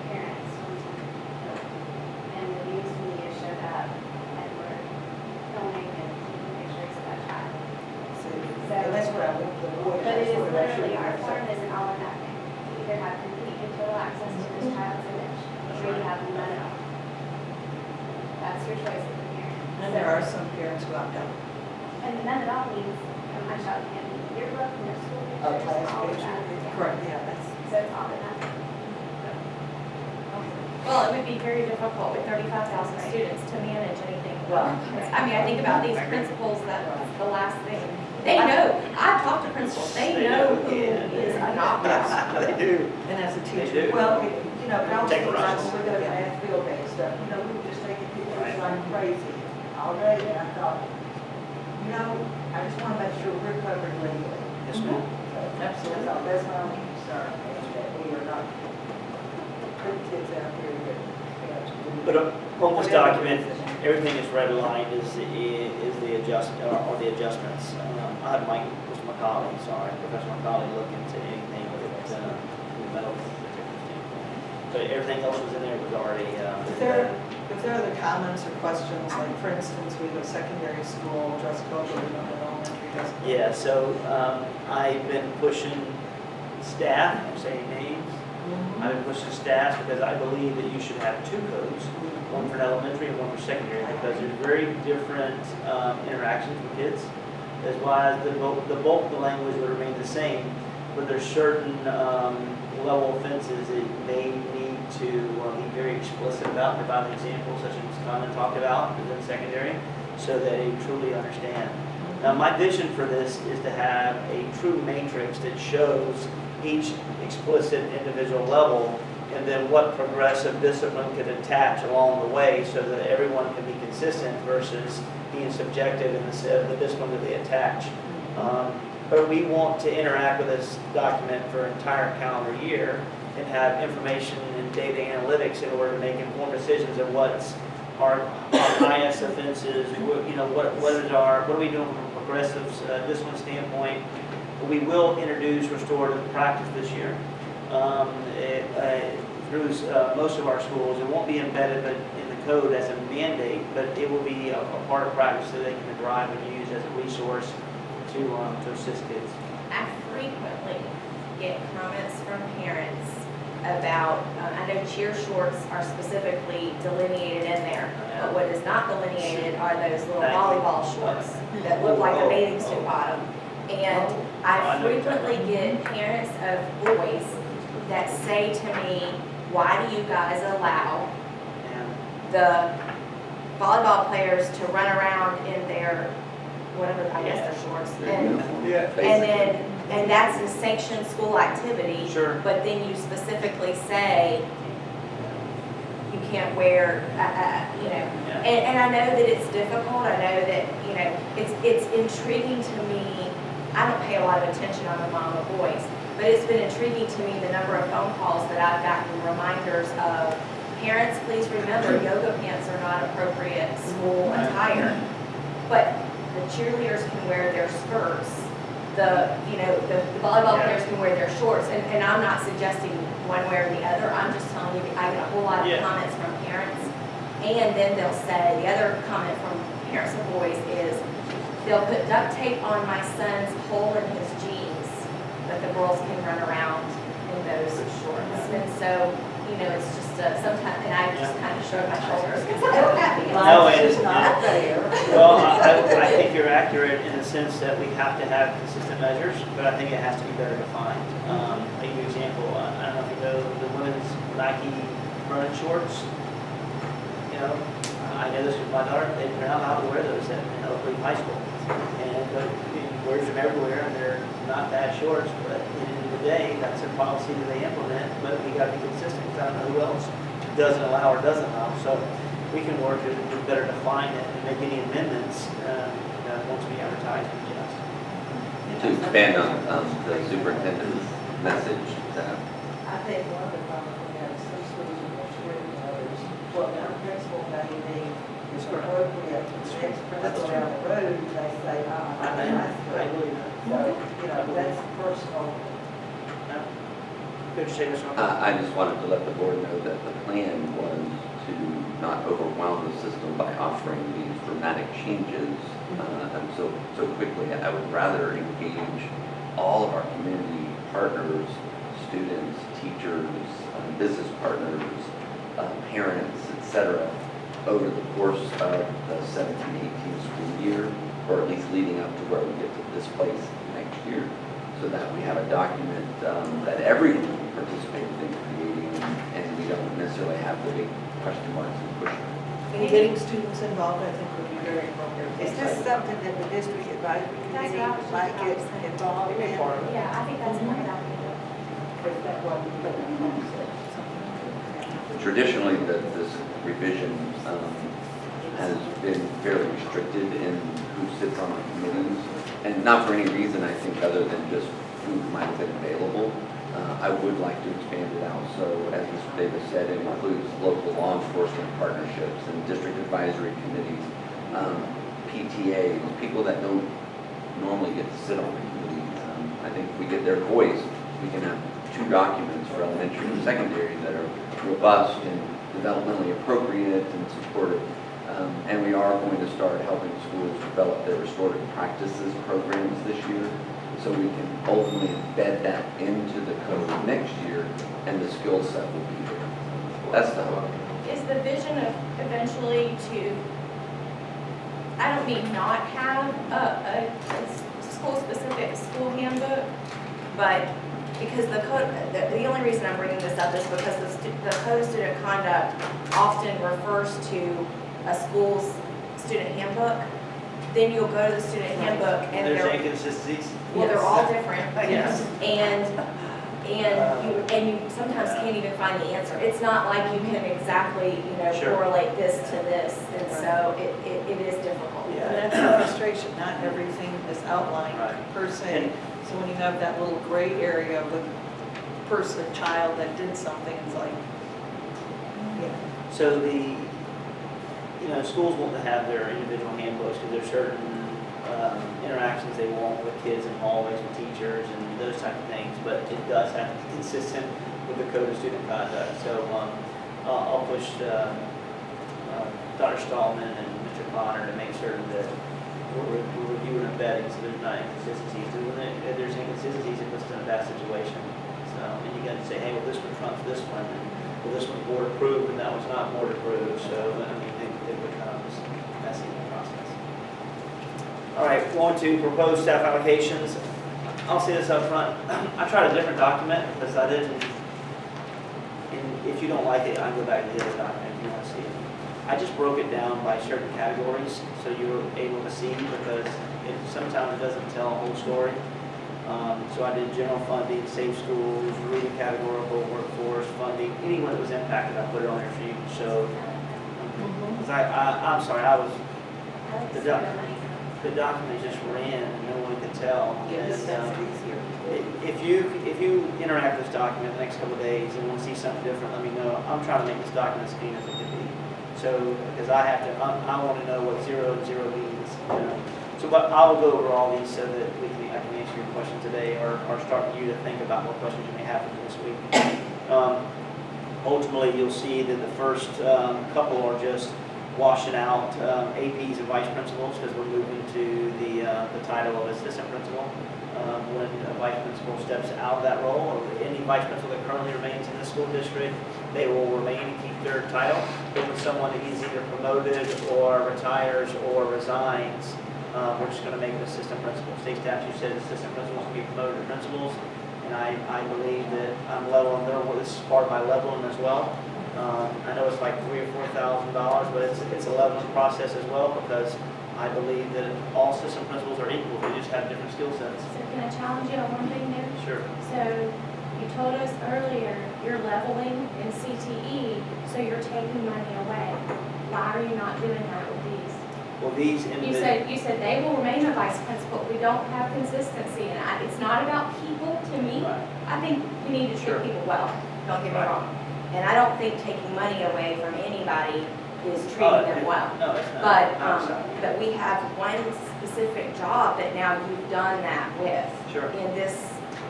parents was and the news media showed up and were filming and taking pictures of that child. And that's what I want the board. But it is literally, our form isn't all or nothing. You either have complete and total access to this child's image, or you have none at all. That's your choice as a parent. And there are some parents who opt out. And none at all means, my child can't be in your book, in their school Oh, pictures, class all of picture. that. Yeah. Correct. Yeah, that's. So it's all or nothing. Well, it would be very difficult with 35,000 students to manage anything. Right. I mean, I think about these principals, that's the last thing. They know, I've talked to principals, they know who is an opt-out. They do. And as a They teacher, do. Well, probably Take a like run. when we go to math field day and stuff, we were just taking pictures Right. like crazy all day, and I thought, I just want to make sure we're covered legally. Yes, ma'am. Absolutely. That's my only concern, is that we are not putting kids out here that, But on this document, everything is redlined is the adjustment, or the adjustments. I had Mr. McCauley, Professor McCauley, look into anything that, from the medical standpoint. But everything else was in there was already, If there are other comments or questions, like for instance, we have a secondary school dress code, but we don't have elementary dress code. yeah, so I've been pushing staff, I'm saying names, Mhm. I've been pushing staff because I believe that you should have two codes, one for elementary and one for secondary, because there's very different interactions with kids. That's why the bulk of the language would remain the same, but there's certain level offenses that may need to be very explicit about, provide an example, such as Donna talked about within secondary, so that they truly understand. Now, my vision for this is to have a true matrix that shows each explicit individual level, and then what progressive discipline could attach along the way so that everyone can be consistent versus being subjective in the discipline that they attach. But we want to interact with this document for an entire calendar year and have information and data analytics in order to make informed decisions of what's our highest offenses, what are we doing from a progressive discipline standpoint. We will introduce restorative practice this year through most of our schools. It won't be embedded in the code as a mandate, but it will be a part of practice that they can derive and use as a resource to assist kids. I frequently get comments from parents about, I know cheer shorts are specifically delineated in there, but what is not delineated are those little Thank you. volleyball shorts that look like a bathing suit bottom. And I I know what you're frequently talking get parents of boys that say to me, why do you guys allow And the volleyball players to run around in their, whatever, I guess their shorts? And that's a sanctioned school activity. Sure. But then you specifically say you can't wear, Yeah. and I know that it's difficult. I know that, it's intriguing to me. I don't pay a lot of attention. I'm a mom of boys. But it's been intriguing to me, the number of phone calls that I've gotten, reminders of, parents, please remember, yoga pants are not appropriate school attire. But the cheerleaders can wear their skirts, the volleyball players can wear their shorts, and I'm not suggesting one way or the other, I'm just telling you, I get a whole lot of comments from parents, and then they'll say, the other comment from parents of boys is, they'll put duct tape on my son's hole in his jeans, but the girls can run around in those shorts. And so, it's just sometimes, and I just kind of shrug my shoulders because I don't have the No, It's not fair. Well, I think you're accurate in the sense that we have to have consistent measures, but I think it has to be better defined. I'll give you an example. I don't know if you know the women's Nike running shorts. I know this with my daughter. They're not allowed to wear those in Oak Leaf High School, and he wears them everywhere, and they're not bad shorts. But at the end of the day, that's a policy that they implement. But we got to be consistent because I don't know who else doesn't allow or doesn't allow. So we can work to better define it and make any amendments once we advertise and adjust. To expand on the superintendent's message, I think one of the problems we have is some schools are more strict than others. What our principal may be is appropriate, the next principal down the road, they say, I'm in high school. I believe that. So, that's personal. Coach Chambers, I just wanted to let the board know that the plan was to not overwhelm the system by offering these dramatic changes and so quickly. I would rather engage all of our community partners, students, teachers, business partners, parents, etc., over the course of the 17-18 school year, or at least leading up to where we get to this place next year, so that we have a document that everyone participated in creating, and we don't necessarily have the big question marks and pushback. And getting students involved, I think, would be very appropriate. Is this something that the district advisory That's committee what I was just might get about to say. involved Give me in? a part of it. Yeah, I think that's a great idea. Is that what we put in place? Traditionally, this revision has been fairly restricted in who sits on the committees, and not for any reason, I think, other than just who might have been available. I would like to expand it out, so as Mr. Davis said, it includes local law enforcement partnerships and district advisory committees, PTAs, people that don't normally get to sit on the committees. I think if we get their voice, we can have two documents for elementary and secondary that are robust and developmentally appropriate and supportive. And we are going to start helping schools develop their restorative practices programs this year, so we can ultimately embed that into the code next year, and the skill set will be there. That's the hope. Is the vision of eventually to, I don't mean not have a school-specific school handbook, but because the code, the only reason I'm bringing this up is because the code of student conduct often refers to a school's student handbook. Then you'll go to the student handbook and There's they're, inconsistencies. well, they're all different. Yes. And you sometimes can't even find the answer. It's not like you can exactly, Sure. correlate this to this, and so it is difficult. Yeah. And that's the frustration, not everything is outlined Right. per se. So when you have that little gray area of a person, a child that did something, it's like, So schools want to have their individual handbooks because there's certain interactions they want with kids in hallways with teachers and those type of things, but it does have to be consistent with the code of student conduct. So I'll push Dr. Stallman and Mr. Connor to make certain that we're reviewing and vetting so there's not inconsistencies. If there's inconsistencies, it puts us in a bad situation. So, and you got to say, hey, well, this one trumps this one, and well, this one's board approved, and that one's not board approved. So, it becomes messy in the process. All right, on to proposed staff allocations. I'll say this up front. I tried a different document because I didn't, and if you don't like it, I can go back to the other document if you want to see it. I just broke it down by certain categories so you were able to see because sometimes it doesn't tell a whole story. So I did general funding, safe schools, reading categorical, workforce funding, anyone that was impacted, I put it on there for you to show. Because I'm sorry, I was, I like The to doc- spend money. the document just ran and no one could tell. Yeah, this And, makes it easier. if you interact with this document the next couple of days and want to see something different, let me know. I'm trying to make this document as clean as it can be. So, because I want to know what 0 and 0 means, you know. So but I'll go over all these so that I can answer your question today or start you to think about what questions you may have for this week. Ultimately, you'll see that the first couple are just washing out APs and vice principals because we're moving to the title of assistant principal. When a vice principal steps out of that role, or any vice principal that currently remains in the school district, they will remain and keep their title. But when someone is either promoted or retires or resigns, we're just going to make it assistant principal. State statute says assistant principals can be promoted to principals, and I believe that I'm leveling there. Well, this is part of my leveling as well. I know it's like $3,000 or $4,000, but it's a leveling process as well because I believe that all assistant principals are equal. They just have different skill sets. So can I challenge you on one thing there? Sure. So you told us earlier, you're leveling in CTE, so you're taking money away. Why are you not doing that with these? Well, these You said they will remain a vice principal. We don't have consistency, and it's not about people to me. Right. I think we need to treat Sure. people well, don't get me Right. wrong. And I don't think taking money away from anybody is treating them well. No, it's not. But we have one specific job that now you've done that with Sure. in this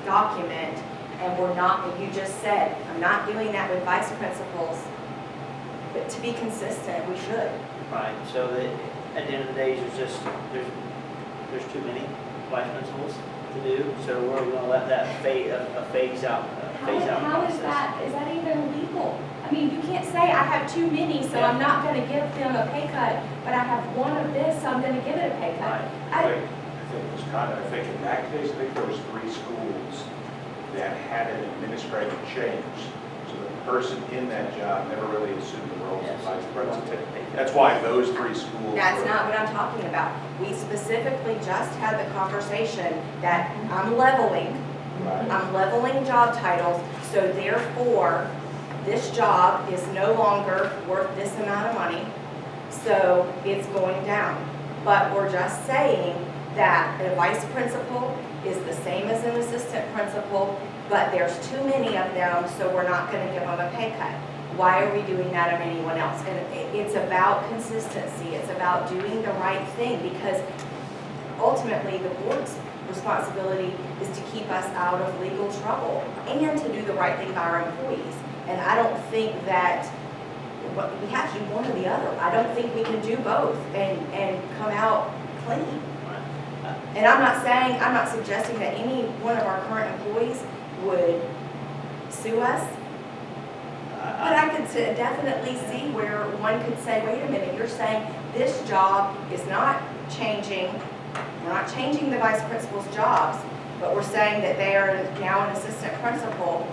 document, and we're not, you just said, I'm not doing that with vice principals, but to be consistent, we should. Right, so that at the end of the day, there's too many vice principals to do, so we're gonna let that phase out How is process. is that even legal? I mean, you can't say I have too many, so I'm not gonna give them a pay cut, but I have one of this, so I'm gonna give it a pay cut. Right. I think it was kind of, I think in that case, I think there was 3 schools that had an administrative change. So the person in that job never really assumed the role of vice president. That's why those 3 schools. That's were- not what I'm talking about. We specifically just had the conversation that I'm leveling job titles, so therefore, this job is no longer worth this amount of money, so it's going down. But we're just saying that a vice principal is the same as an assistant principal, but there's too many of them, so we're not gonna give them a pay cut. Why are we doing that of anyone else? And it's about consistency, it's about doing the right thing, because ultimately, the board's responsibility is to keep us out of legal trouble and to do the right thing by our employees. And I don't think that, we have to do one or the other. I don't think we can do both and come out clean. And I'm not suggesting that any one of our current employees would sue us. But I could definitely see where one could say, wait a minute, you're saying this job is not changing, we're not changing the vice principal's jobs, but we're saying that they are now an assistant principal,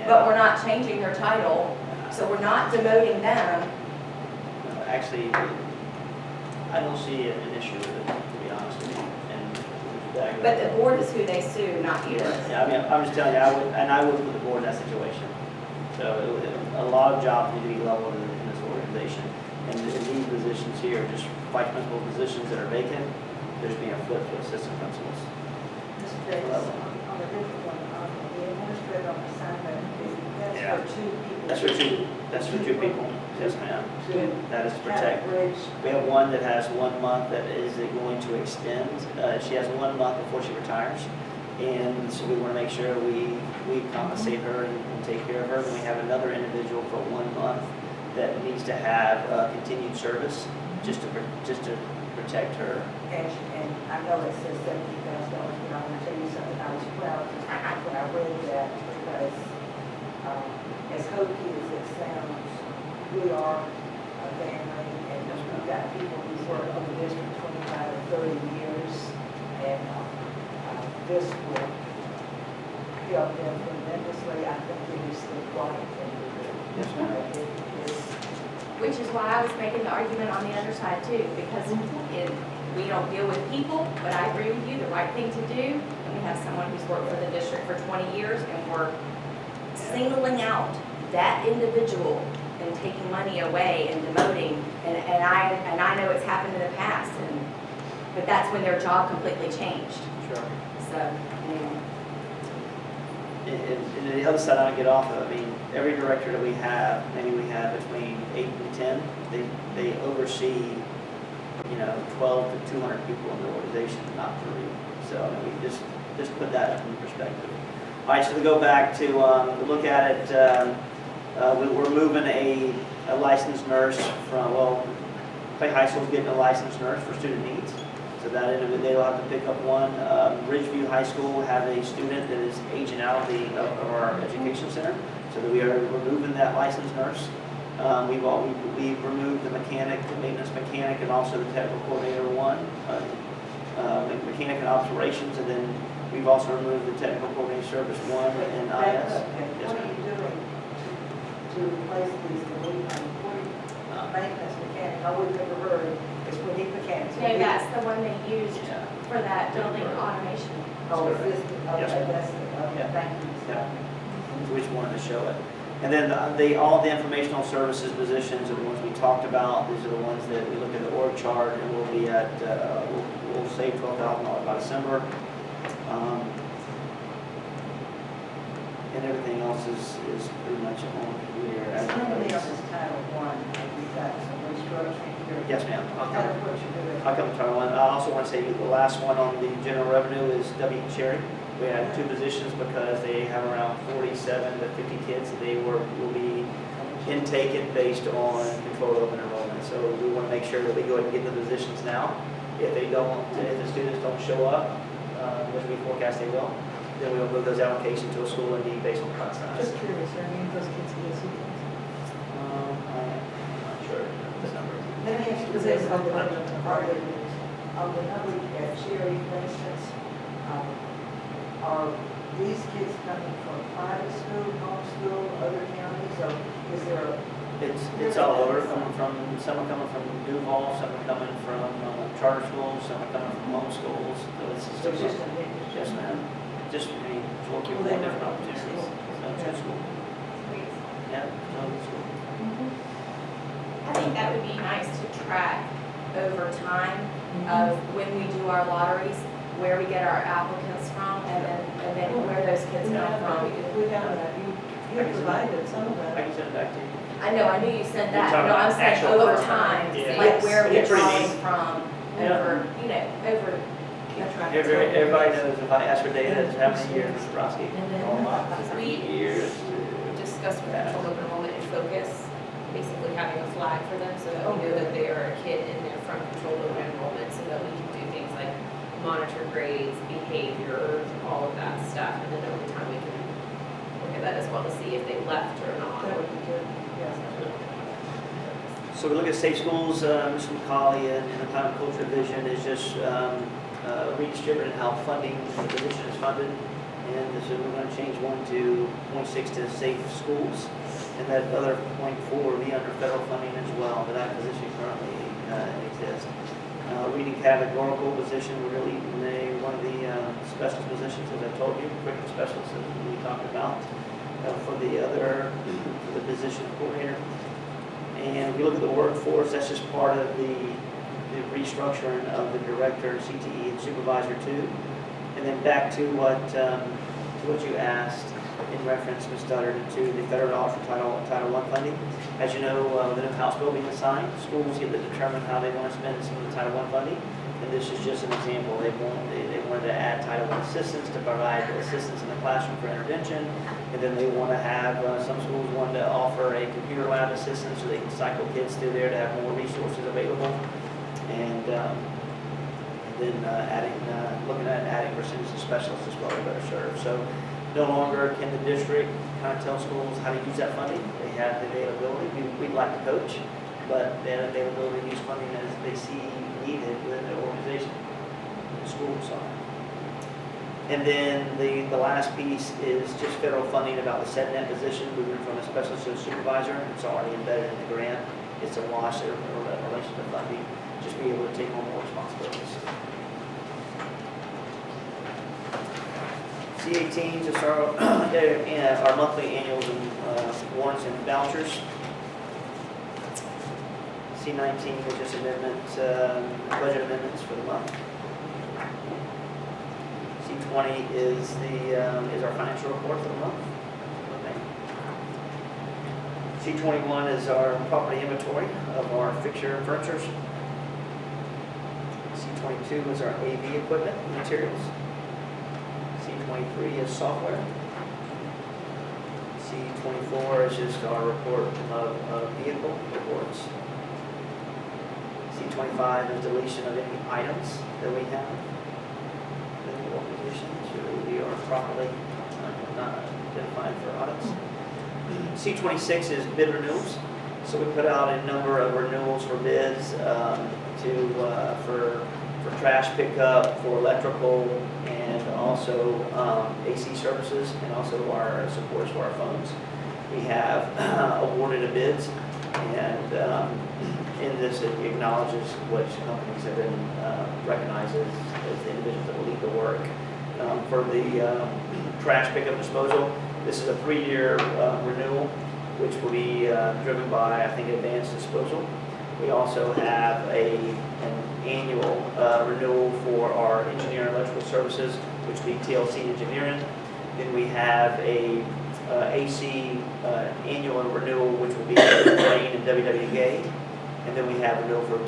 but we're not changing their title, so we're not demoting them. Actually, I don't see an issue with it, to be honest with you. And But the board is who they sue, not you. Yeah, I mean, I'm just telling you, I would put the board in that situation. So a lot of jobs need to be leveled in this organization. And these positions here, just vice principal positions that are vacant, there's being a flip to assistant principals. Mr. Davis, on a different one, the administrator on assignment, Yeah. that's for 2 people. That's for two people. Yes, ma'am. That is to protect. Bridge. We have one that has 1 month that is going to extend. She has 1 month before she retires. And so we want to make sure we compensate her and take care of her. Then we have another individual for 1 month that needs to have continued service just to protect her. And I know it says $70,000, but I want to tell you something, I was proud when I read that, because as hokey as it sounds, we are a family, and we've got people who've worked on the district 25 or 30 years, and this will help them tremendously. I think it is the right thing to do. Yes, ma'am. It is. Which is why I was making the argument on the other side too, because we don't deal with people, but I agree with you, the right thing to do, and we have someone who's worked for the district for 20 years, and we're singling out that individual and taking money away and demoting, and I know it's happened in the past, and but that's when their job completely changed. Sure. So, anyway. And the other side I don't get off of, I mean, every director that we have, maybe we have between 8 and 10, they oversee, 12 to 200 people in the organization, not 3. So, I mean, just put that in perspective. All right, so to go back to look at it, we're moving a licensed nurse from, Clay High School's getting a licensed nurse for student needs. So that end of the day, they'll have to pick up one. Ridgeview High School will have a student that is aging out of our education center. So that we are removing that licensed nurse. We've removed the mechanic, the maintenance mechanic, and also the technical coordinator 1, mechanic and operations, and then we've also removed the technical coordinator service 1 and IS. Okay, Yes, what are ma'am. you doing to replace these, maintenance mechanic, I would never heard, it's we need mechanics. No, that's the one they used Yeah. for that building automation. Oh, is this, okay, Yes, ma'am. that's, okay, Yeah. thank you. Yeah. We just wanted to show it. And then all the informational services positions are the ones we talked about. These are the ones that we look at the org chart and we'll be at, we'll save $12,000 by December. And everything else is pretty much on here. Somebody else is Title I, we've got some restructuring here. Yes, ma'am. Tell us what you're doing. I'll come to Title I. I also want to say the last one on the general revenue is W. Cherry. We have 2 positions because they have around 47 to 50 kids that they will be intaken based on controlled open enrollment. So we want to make sure that we go ahead and get the positions now. If the students don't show up, which we forecast they will, then we'll move those allocations to a school and need based on class size. Just curious, are any of those kids ESC kids? I'm not sure the number. Let me ask you this, on the number at Cherry, for instance, are these kids coming from private school, homeschool, other counties, or is there a? It's all over, some are coming from Duval, some are coming from charter schools, some are coming from home schools. So it's just, yes, ma'am. Just, to work with different opportunities. No school. Yeah, no school. I think that would be nice to track over time of when we do our lotteries, where we get our applicants from, and then where those kids come from. We have that, you provided some of I that. can send it back to you. I know, I knew you said that, You're talking no, I'm about saying actual over firm. time, Yeah. like Yes. where Yeah, we're pretty drawing neat. from, Yeah. over. Keep track. Everybody knows if I ask for data, it's how many years, Mr. Brodsky? Because we Years. discussed with control open enrollment and focus, basically having a flag for them so that we know that they are a kid in there from controlled open enrollment, so that we can do things like monitor grades, behavior, all of that stuff, and then over time we can look at that as well to see if they left or not. That would be good, yes. So we look at safe schools, Mr. McCauley and the Climate Culture Division is just redistributing how funding the division is funded. And so we're going to change 1 to 0.6 to safe schools. And that other 0.4 will be under federal funding as well, but that position currently exists. Reading categorical position, we're really one of the specialist positions, as I told you, curriculum specialist that we talked about for the position coordinator. And if we look at the workforce, that's just part of the restructuring of the director, CTE, and supervisor too. And then back to what you asked in reference, Ms. Studdard, to the federal dollars for Title I funding. As you know, the new House bill being assigned, schools get to determine how they want to spend some of the Title I funding. And this is just an example. They wanted to add Title I assistance to provide assistance in the classroom for intervention. And then they want to have, some schools want to offer a computer lab assistance so they can cycle kids through there to have more resources available. And then looking at adding percentage of specialists as well to better serve. So no longer can the district kind of tell schools how to use that funding. They have the availability. We'd like to coach, but they have the availability to use funding as they see needed within their organization, the school side. And then the last piece is just federal funding about the SEDNet position, moving from a specialist to a supervisor. It's already embedded in the grant. It's a wash in relation to funding, just be able to take on more responsibilities. C18s is our monthly annuals and warrants and vouchers. C19 is just budget amendments for the month. C20 is is our financial report for the month. Okay. C21 is our property inventory of our fixture and furnitures. C22 is our AV equipment and materials. C23 is software. C24 is just our report of vehicle reports. C25 is deletion of any items that we have. Or positions or we are properly not identified for audits. C26 is bid renewals. So we put out a number of renewals for bids for trash pickup, for electrical, and also AC services, and also our supports for our phones. We have awarded a bids, and in this it acknowledges which companies have been recognized as the individuals that will lead the work. For the trash pickup disposal, this is a 3-year renewal, which will be driven by, I think, advanced disposal. We also have an annual renewal for our engineering and electrical services, which will be TLC Engineering. Then we have a AC annual renewal, which will be Rain and WWA. And then we have renewal for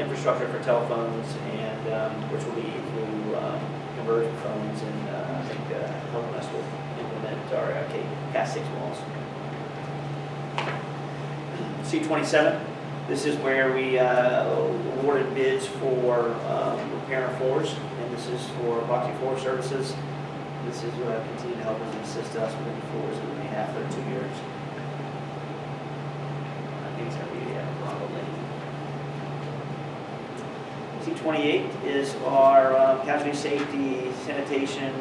infrastructure for telephones, and which will be through conversion phones, and I think helping us will implement our Cat6 walls. C27. This is where we awarded bids for repairing floors, and this is for epoxy floor services. This is continue to help us and assist us with the floors that we may have for 2 years. I think it's going to be probably. C28 is our casualty safety, sanitation,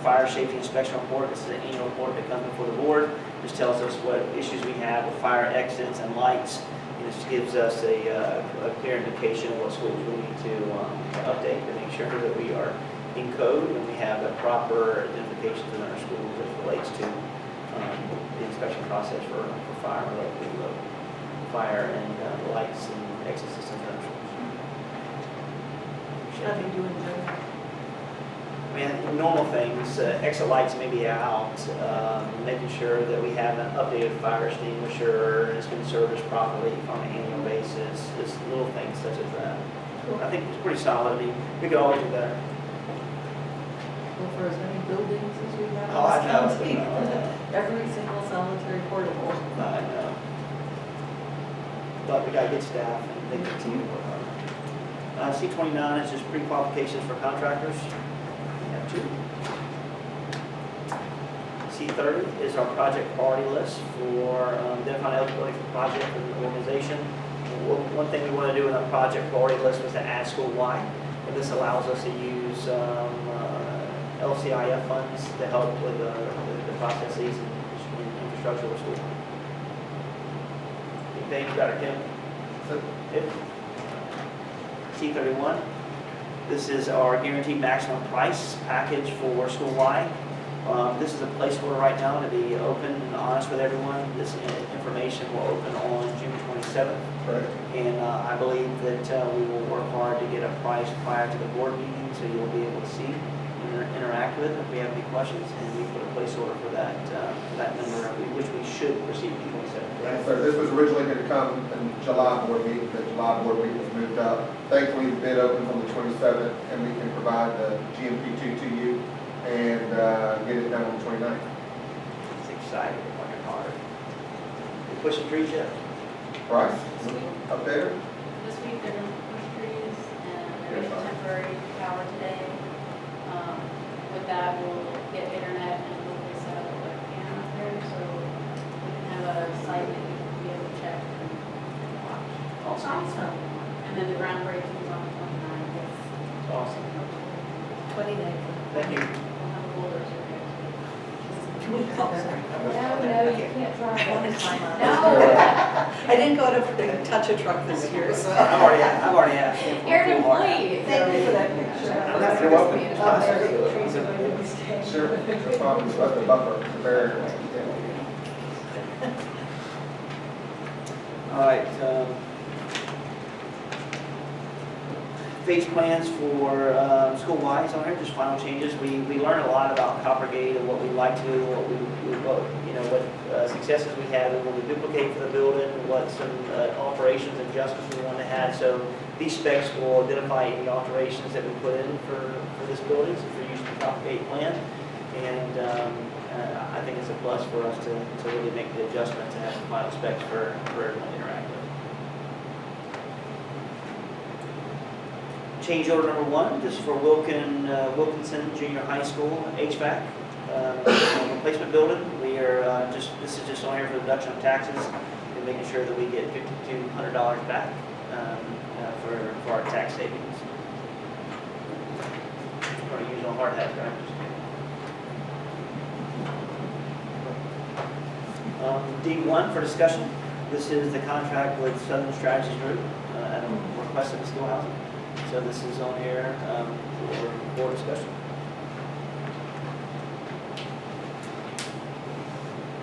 fire safety inspection report. This is an annual report that comes before the board. This tells us what issues we have with fire exits and lights. This gives us a clear indication of what schools we need to update to make sure that we are in code and we have the proper identifications in our schools as it relates to the inspection process for fire, fire and lights and exit systems in our schools. Should be doing that. I mean, normal things, exit lights may be out, making sure that we have an updated fire extinguisher, and it's been serviced properly on an annual basis, just little things such as that. I think it's pretty solid. I mean, we could always do better. Well, for as many buildings as we have. Oh, I know. in this county, every single solitary portable. I know. But we got good staff and they continue to work hard. C29 is just pre-qualifications for contractors. We have 2. C30 is our project priority list for identifying eligibility for project and organization. One thing we want to do in our project priority list was to add school-wide. And this allows us to use LCIF funds to help with the processes and infrastructure of school. Anything, Dr. Kim? Yep. C31. This is our guaranteed maximum price package for school-wide. This is a placeholder right now to be open and honest with everyone. This information will open on June 27th. Right. And I believe that we will work hard to get a price prior to the board meeting, so you'll be able to see and interact with if we have any questions. And we put a placeholder for that number, which we should receive June 27th. Yes, sir. This was originally going to come in July board meeting. The July board meeting was moved up. Thankfully, the bid opens on the 27th, and we can provide the GMP2 to you and get it done on the 29th. It's exciting, working hard. You pushing trees yet? Bryce, up there? This week they're going to push trees and they're getting temporary power today. With that, we'll get internet and we'll set up a webcam up there so we can have a site that you can be able to check and watch. Awesome. And then the groundbreaking is on the 29th. Yes. Awesome. 29th. Thank you. We'll have a bulldozer there too. Can we help, sir? No, you can't drive One one. time on No. I didn't go to touch a truck this year, so. I've already asked him for You're a an full mark. employee. Thank you for that picture. You're welcome. The trees are going to be staying. Sure. The problem is about the buffer, the barrier. All right. phase plans for school-wise on here, just final changes. We learned a lot about Coppergate and what we like to do, what successes we had, and what we duplicate for the building, what some alterations, adjustments we want to add. So these specs will identify any alterations that we put in for this building, since we're using the Coppergate plan. And I think it's a plus for us to really make the adjustment to have the final specs for everyone to interact with. Change order number 1, this is for Wilkinson Junior High School HVAC replacement building. We are this is just on here for deduction of taxes and making sure that we get $5,200 back for our tax savings. We're going to use on hard hat, right? D1 for discussion. This is the contract with Southern Strategies Group at a request of the school housing. So this is on here for board discussion.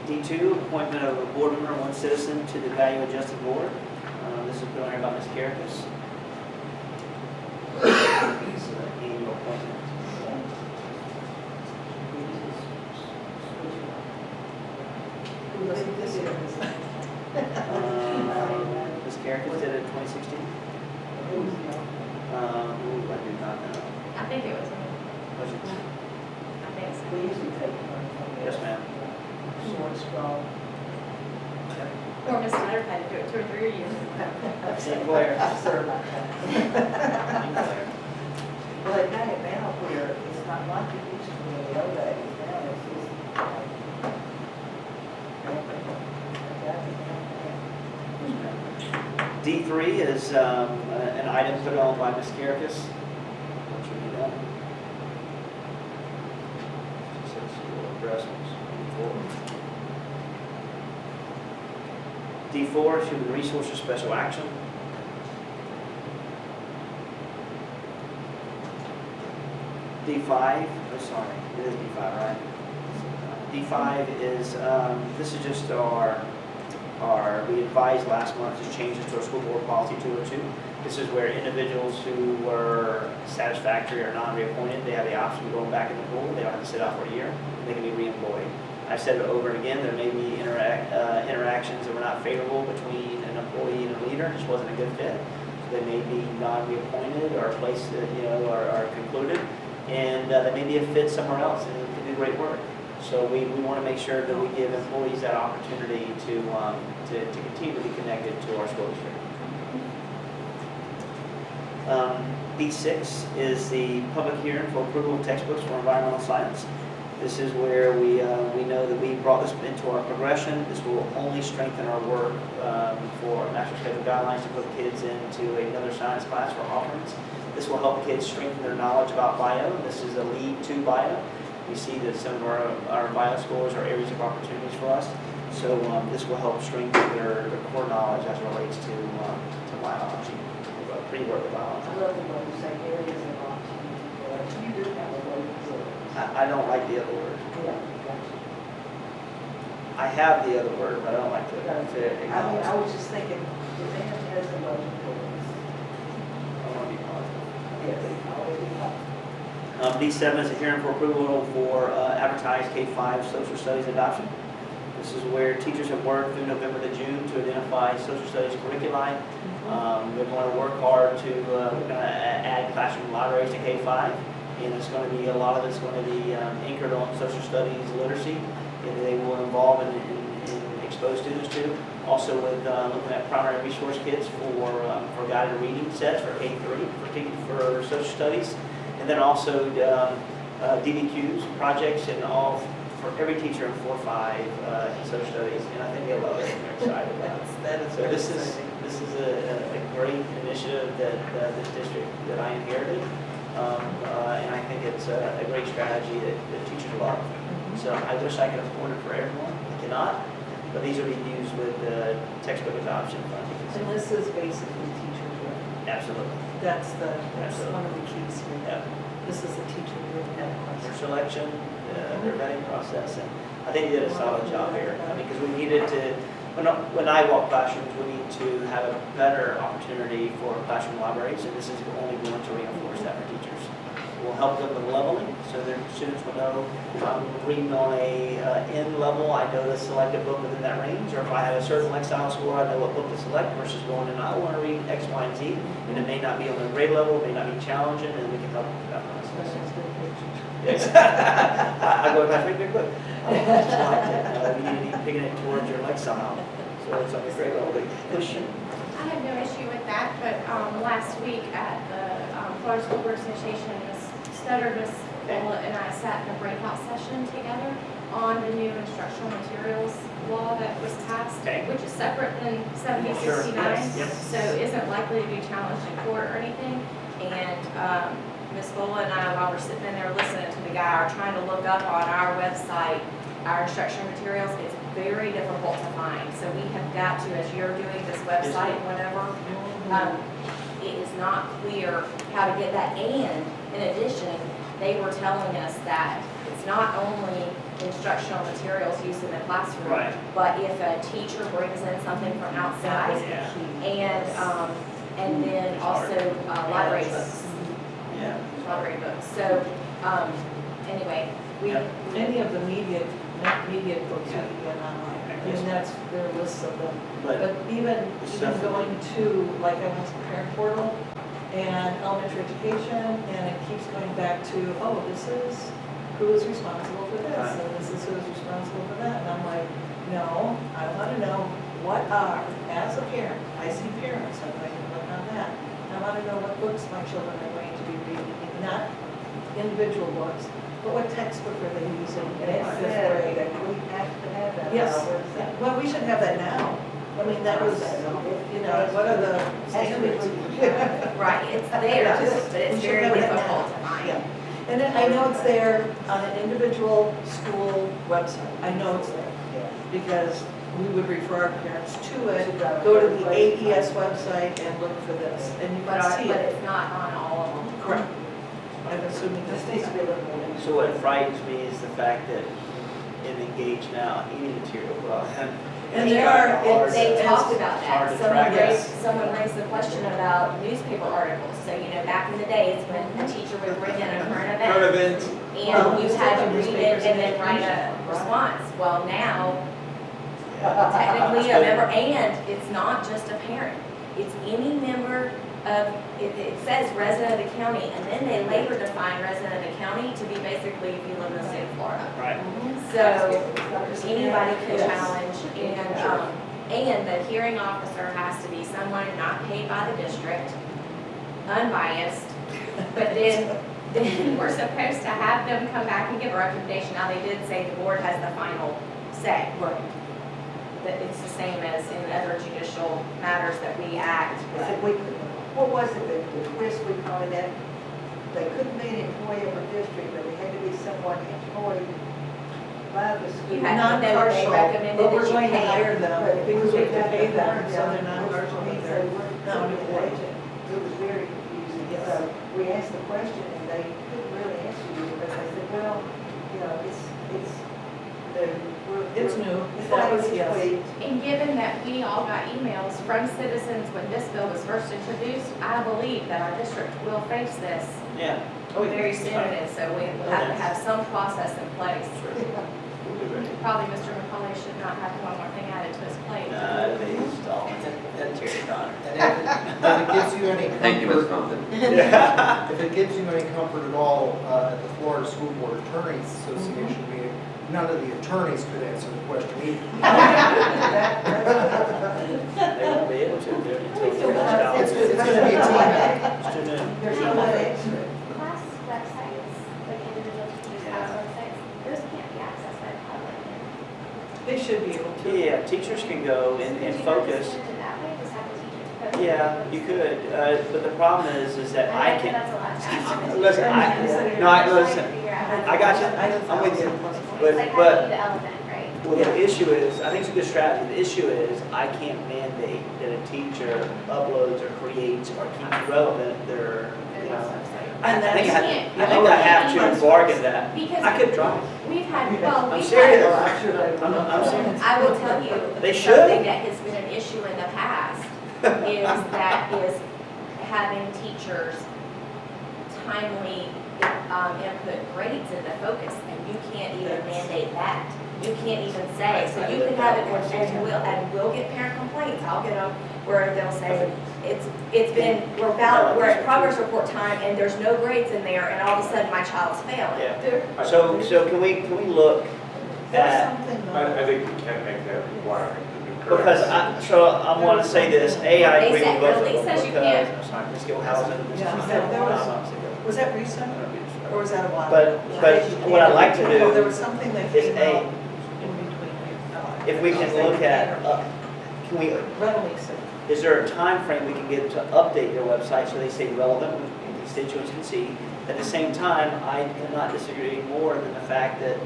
D2, appointment of a board member, 1 citizen to the value adjusted board. This is put on here by Ms. Caracas. It's an annual appointment. This year. Ms. Caracas did it in 2016. I do not know. I think it was, Was it? I think so. We usually take one from the. Yes, ma'am. Short straw. Or Mr. Leonard had to do it 2 or 3 years. St. Clair. Sorry about that. St. Clair. Well, they have it now where it's not like it used to be in the old days. Now it's just D3 is an item put on by Ms. Caracas. What should be that? She says school adjustments. D4, human resources special action. D5, oh sorry, it is D5, right? D5 is, this is just we advised last month to change it to our school board policy 202. This is where individuals who were satisfactory or non-reappointed, they have the option of going back in the pool. They don't have to sit out for a year. They can be reemployed. I've said it over and again, there may be interactions that were not favorable between an employee and a leader. It just wasn't a good fit. So they may be non-reappointed or placed, are concluded. And there may be a fit somewhere else and can do great work. So we want to make sure that we give employees that opportunity to continue to be connected to our school district. B6 is the public hearing for approval of textbooks for environmental science. This is where we know that we brought this into our progression. This will only strengthen our work for master schedule guidelines to put kids into another science class for offerings. This will help kids strengthen their knowledge about bio. This is a lead to bio. We see that some of our bio scores are areas of opportunities for us. So this will help strengthen their core knowledge as it relates to biology, pre-work biology. I love the way you say areas of opportunity. You do have a way to do it. I don't like the other word. Yeah, gotcha. I have the other word, but I don't like to I acknowledge. was just thinking, Japan has a lot of employees. I want to be positive. Yes, always be positive. D7 is a hearing for approval for advertised K-5 social studies adoption. This is where teachers have worked through November to June to identify social studies curriculi. They're going to work hard to, we're going to add classroom libraries to K-5, and it's going to be, a lot of it's going to be anchored on social studies literacy, and they will involve and expose students to. Also with looking at primary resource kits for guided reading sets for K-3 for social studies. And then also DBQs, projects, and all for every teacher in 4 or 5 social studies, and I think they love it and they're excited about it. So this is a great initiative that this district that I inherited, and I think it's a great strategy that teachers love. So I wish I could afford it for everyone. I cannot, but these will be used with textbook adoption funding. And this is basically teacher driven. Absolutely. That's Absolutely. one of the keys here. Yeah. This is a teacher driven Their question. selection, their vetting process, and I think they did a solid job here. I mean, because we needed to when I walk classrooms, we need to have a better opportunity for classroom libraries, and this is only going to reinforce that for teachers. We'll help them with leveling, so their students will know, I'm reading on a N level, I know to select a book within that range, or if I have a certain lifestyle score, I know what book to select versus going in, I want to read X, Y, and Z, and it may not be on the grade level, it may not be challenging, and we can help with that process. I go back, very quick. You need to be picking it towards your lifestyle, so it's on the grade level, they push you. I have no issue with that, but last week at the Florida School Board Association, Ms. Stutter, Ms. Bola, and I sat in a breakout session together on the new instructional materials law that was passed, Okay. which is separate than 7069, Yes. so isn't likely to be challenged in court or anything. And Ms. Bola and I, while we're sitting in there listening to the guy, are trying to look up on our website our instructional materials. It's very difficult to find, so we have got to, as you're doing this website and whatever, it is not clear how to get that. And in addition, they were telling us that it's not only instructional materials used in the classroom, Right. but if a teacher brings in something from outside, and then also library books. Yeah. Library books. So, anyway, Yeah. Any of the media books you can get online, and that's, there are lists of them. But even going to, like I went to the parent portal and elementary education, and it keeps going back to, oh, this is who is responsible for this, and this is who is responsible for that. And I'm like, no, I want to know what are, as a parent, I see parents, I'm going to look on that. I want to know what books my children are going to be reading, not individual books, but what textbook are they using in And it fifth said grade? that we have to have that. on Yes, our website. well, we should have that now. I mean, that was, you know, what are the standards? right, it's there, but We it's should very have it difficult now. to find. Yeah. And then I know it's there on an individual school website. I know it's there because we would refer our parents to it, go to the AES website and look for this, and you But, can see but it. it's not on all of them. Correct. I'm assuming This this needs needs to be a little more. So what frightens me is the fact that in Engage Now, any material, well, And there are, it's, They it's- talked about hard that. to track, yes. Someone raised the question about newspaper articles. So, you know, back in the days when a teacher would bring in a current event, and you had to read it and then write a response. Well, now, technically a member, and it's not just a parent. It's any member of, it says resident of the county, and then they later define resident of the county to be basically if you live in the state of Florida. right? So anybody can challenge, and the hearing officer has to be someone not paid by the district, unbiased, but then we're supposed to have them come back and give a recommendation. Now, they did say the board has the final say. Right. That it's the same as in other judicial matters that we act. I said, what was it, the twist we called it that? They couldn't be an employee of a district, but they had to be someone employed by the school. You had to know that they Non-partial, recommended but we're that you going to pay hire them because we have to pay them, so Yeah. they're non-partial, but they're not employed. It was very confusing. Yes. So we asked the question and they couldn't really answer you, but they said, well, you know, it's new. It's new. It's That like was, it's yes. tweaked. And given that we all got emails from citizens when this bill was first introduced, I believe that our district will face this Yeah. very soon, and so we have to have some process in place. We'll be ready. Probably Mr. McCauley should not have one more thing added to his plate. They install and Terry Connor. And if it gives you any Thank you, Ms. comfort, Compton. if it gives you any comfort at all, at the Florida School Board Attorneys Association meeting, none of the attorneys could answer the question either. They won't be able to, they're until It's going to be a team effort. It's too new. There's no way to answer it. Class websites, like individual teachers' class websites, those can't be accessed by the public. They should be able to. Yeah, teachers can go and Could you focus. send it that way, just have the teachers post it? Yeah, you could, but the problem is that I know can, That's a lot to ask from a listen, teacher. no, listen, Figure out how I to- got you, I'm with you. It's like But, having the elephant, right? well, the issue is, I think it's a good strategy, the issue is, I can't mandate that a teacher uploads or creates or keeps relevant their, you know, And I think that's- I have to bargain that. Because I could try. we've had, well, I'm we've serious. had, I'm serious. I will tell you, They should. something that has been an issue in the past is having teachers timely input grades in the focus, and you can't even mandate that. You can't even say, so you can have it, and we'll get parent complaints, I'll get them, where they'll say, we're at progress report time, and there's no grades in there, and all of a sudden my child's failing. Yeah. So can we look There's at, something I though. think we can make that requirement. because I want to say this, A, I agree with both of them. Lee says you because- can't. I'm sorry, Ms. Gilhousen. Yeah, was that recent or was that a while? But what I'd like to No, there do was something that is came A, out in between. if we can look at, can we, Readily said. is there a time frame we can get to update their website so they stay relevant and constituents can see? At the same time, I cannot disagree more than the fact that,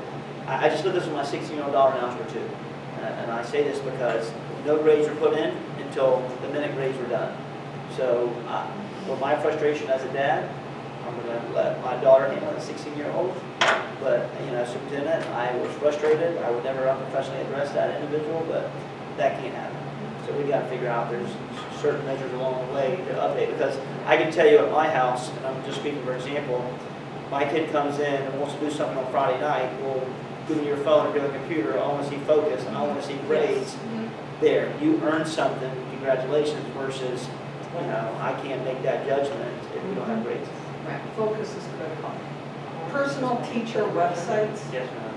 I just lived this with my 16-year-old daughter in algebra 2. And I say this because no grades were put in until the minute grades were done. So, with my frustration as a dad, I'm gonna let my daughter handle it, 16-year-old. But, superintendent, I was frustrated. I would never unprofessionally address that individual, but that can't happen. So we gotta figure out there's certain measures along the way to update. Because I can tell you at my house, and I'm just speaking for example, my kid comes in and wants to do something on Friday night, well, give me your phone or give me a computer, I wanna see focus, and I wanna see grades. There, you earned something, congratulations, versus, I can't make that judgment if we don't have grades. Focus is critical. Personal teacher websites. Yes, ma'am.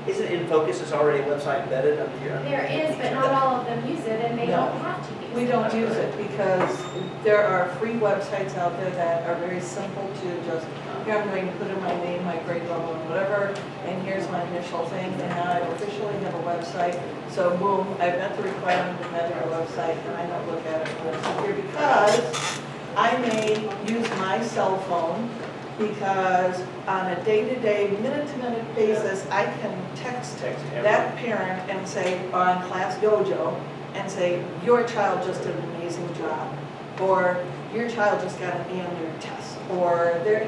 Isn't In Focus is already a website embedded under your? There is, but not all of them use it, and they No. don't have to use it. We don't use it because there are free websites out there that are very simple to just, here I'm going to put in my name, my grade level, and whatever, and here's my initial thing, and now I officially have a website. So boom, I've met the requirement of having a website, and I don't look at it when it's here because I may use my cell phone because on a day-to-day, minute-to-minute basis, I can text that parent and say, on Class Dojo, and say, your child just did an amazing job, or your child just got an A on their test, or there,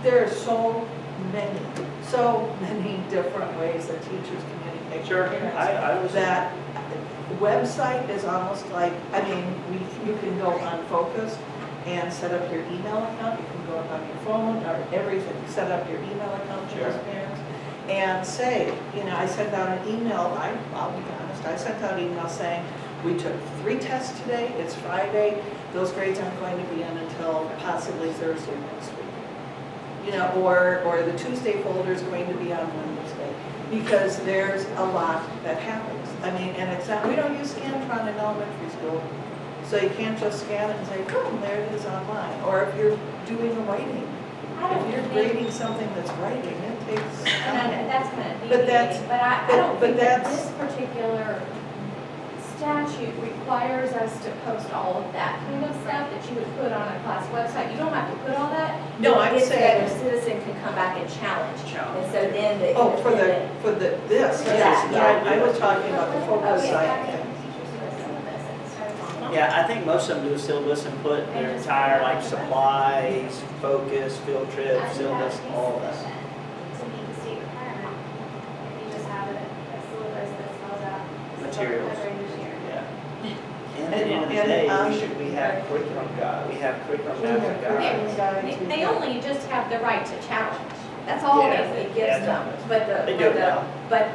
there are so many different ways that teachers communicate. Sure, with parents. I was. That website is almost like, you can go on Focus and set up your email account, you can go up on your phone or everything, set up your email account to those parents and say, I sent out an email, I'll be honest, I sent out an email saying, we took 3 tests today, it's Friday, those grades aren't going to be in until possibly Thursday next week. Or the Tuesday folder is going to be on Wednesday, because there's a lot that happens. And it's not, we don't use Scantron in elementary school, so you can't just scan it and say, boom, there it is online. Or if you're doing a writing, if you're grading something that's writing, it takes And that's kind of But that's- deviating, but I don't but think that that's- this particular statute requires us to post all of that kind of stuff that you would put on a class website. You don't have to put all that. No, I'm It's that saying- a citizen can come back and challenge. And so then the. Oh, for this, Yeah, yeah. I was talking about the Focus Okay. site. Yeah, I think most of them do a syllabus and put their entire, supplies, focus, field trip, syllabus, all of that. To meet the state requirement, if you just have a syllabus that spells out. this is what we're Materials. covering this year. Yeah. And at the end of the day, we have curriculum guide, we have curriculum master guides. They only just have the right to challenge. That's all Yeah. it gives them. But They do it now. But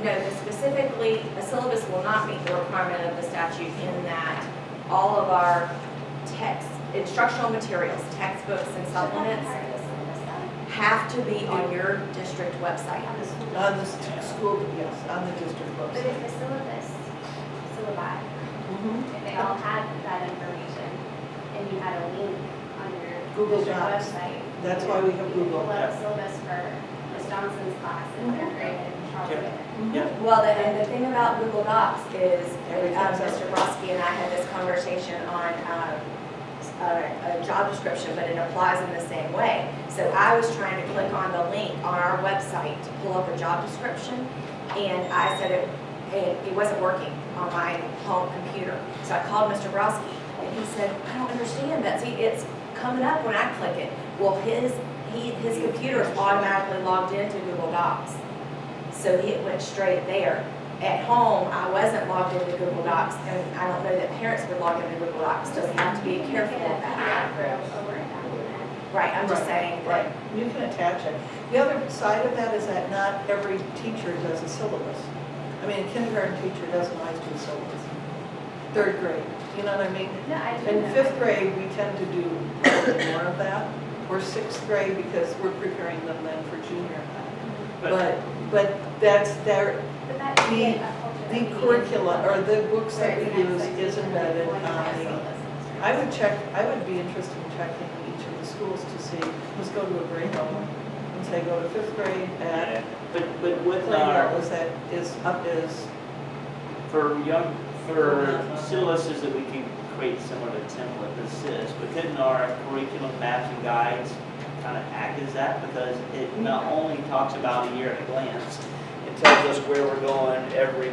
no, specifically, a syllabus will not meet the requirement of the statute in that all of our text, instructional materials, textbooks and supplements have to be on your district website. On the school, yes, on the district But website. if the syllabi, Mhm. if they all had that information, and you had a link on your Google district Docs. website. That's why we have You could Google. pull up a syllabus for Ms. Johnson's class in third grade in Charleston. Yeah. Well, and the thing about Google Docs is, Everything's Mr. Brodsky and I had this conversation on a job description, but it applies in the same way. So I was trying to click on the link on our website to pull up a job description, and I said it wasn't working on my home computer. So I called Mr. Brodsky, and he said, I don't understand that. See, it's coming up when I click it. Well, his computer is automatically logged into Google Docs. So it went straight there. At home, I wasn't logged into Google Docs, and I don't know that parents would log into Google Docs, so we have to be careful of that. Over and down. Right, I'm just Right, saying Right, that, you can attach it. The other side of that is that not every teacher does a syllabus. I mean, a kindergarten teacher doesn't always do a syllabus. Third grade, you know what I mean? No, I do In know. fifth grade, we tend to do a little bit more of that, or sixth grade, because we're preparing them then for junior high. But that's their, But that could be the- a culture that the we need. curricula, or the books that we Where it's use an is expectation embedded of going to on have the, syllabus. I would be interested in checking each of the schools to see, let's go to a grade level, and say, go to fifth grade at But with Plainville, our, is up is, for syllabuses that we can create similar to template assist, but couldn't our curriculum maps and guides kind of act as that? Because it not only talks about a year at a glance, it tells us where we're going, every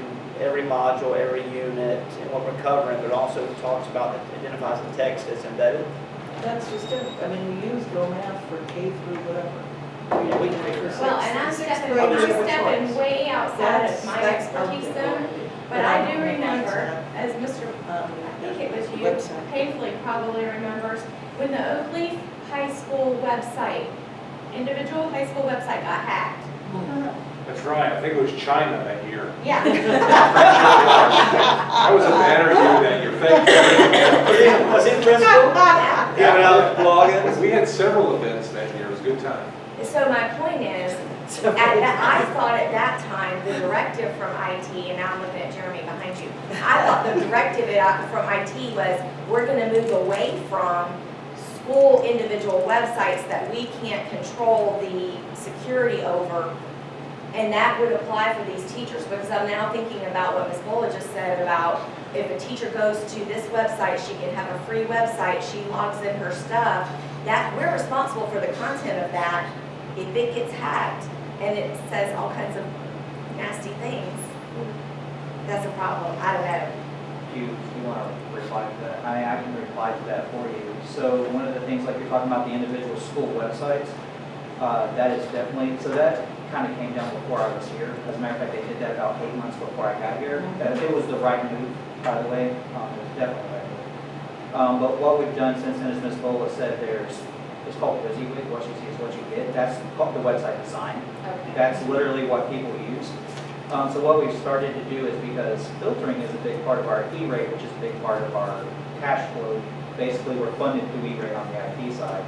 module, every unit, and what we're covering, but also talks about, identifies the text that's embedded. that's just it. I mean, we use Go Math for K through whatever. We can figure it out. well, and I'm Sixth stepping, grade I'm is your stepping choice. way outside of my That's expertise okay. zone. But I do remember, as Mr. I think it was you, Website. painfully probably remembers, when the Oak Leaf High School website, individual high school website got hacked. That's right, I think it was China that year. Yeah. I was at the interview that year, thank you. Was it principal? Giving out logins? We had several events that year, it was a good time. So my point is, I thought at that time, the directive from IT, and now I'm looking at Jeremy behind you, I thought the directive from IT was, we're gonna move away from school individual websites that we can't control the security over, and that would apply for these teachers, because I'm now thinking about what Ms. Bola just said about if a teacher goes to this website, she can have a free website, she logs in her stuff, that, we're responsible for the content of that. If it gets hacked and it says all kinds of nasty things, that's a problem. I don't know. Do you want to reply to that? I can reply to that for you. So one of the things, like you're talking about the individual school websites, that is definitely, so that kind of came down before I was here. As a matter of fact, they did that about 8 months before I got here. It was the right move, by the way. It was definitely the right move. But what we've done since then, as Ms. Bola said, it's called WYSIWYG, what you see is what you get. That's called the website design. Okay. That's literally what people use. So what we've started to do is, because filtering is a big part of our E-rate, which is a big part of our cash flow, basically we're funded through E-rate on the IT side.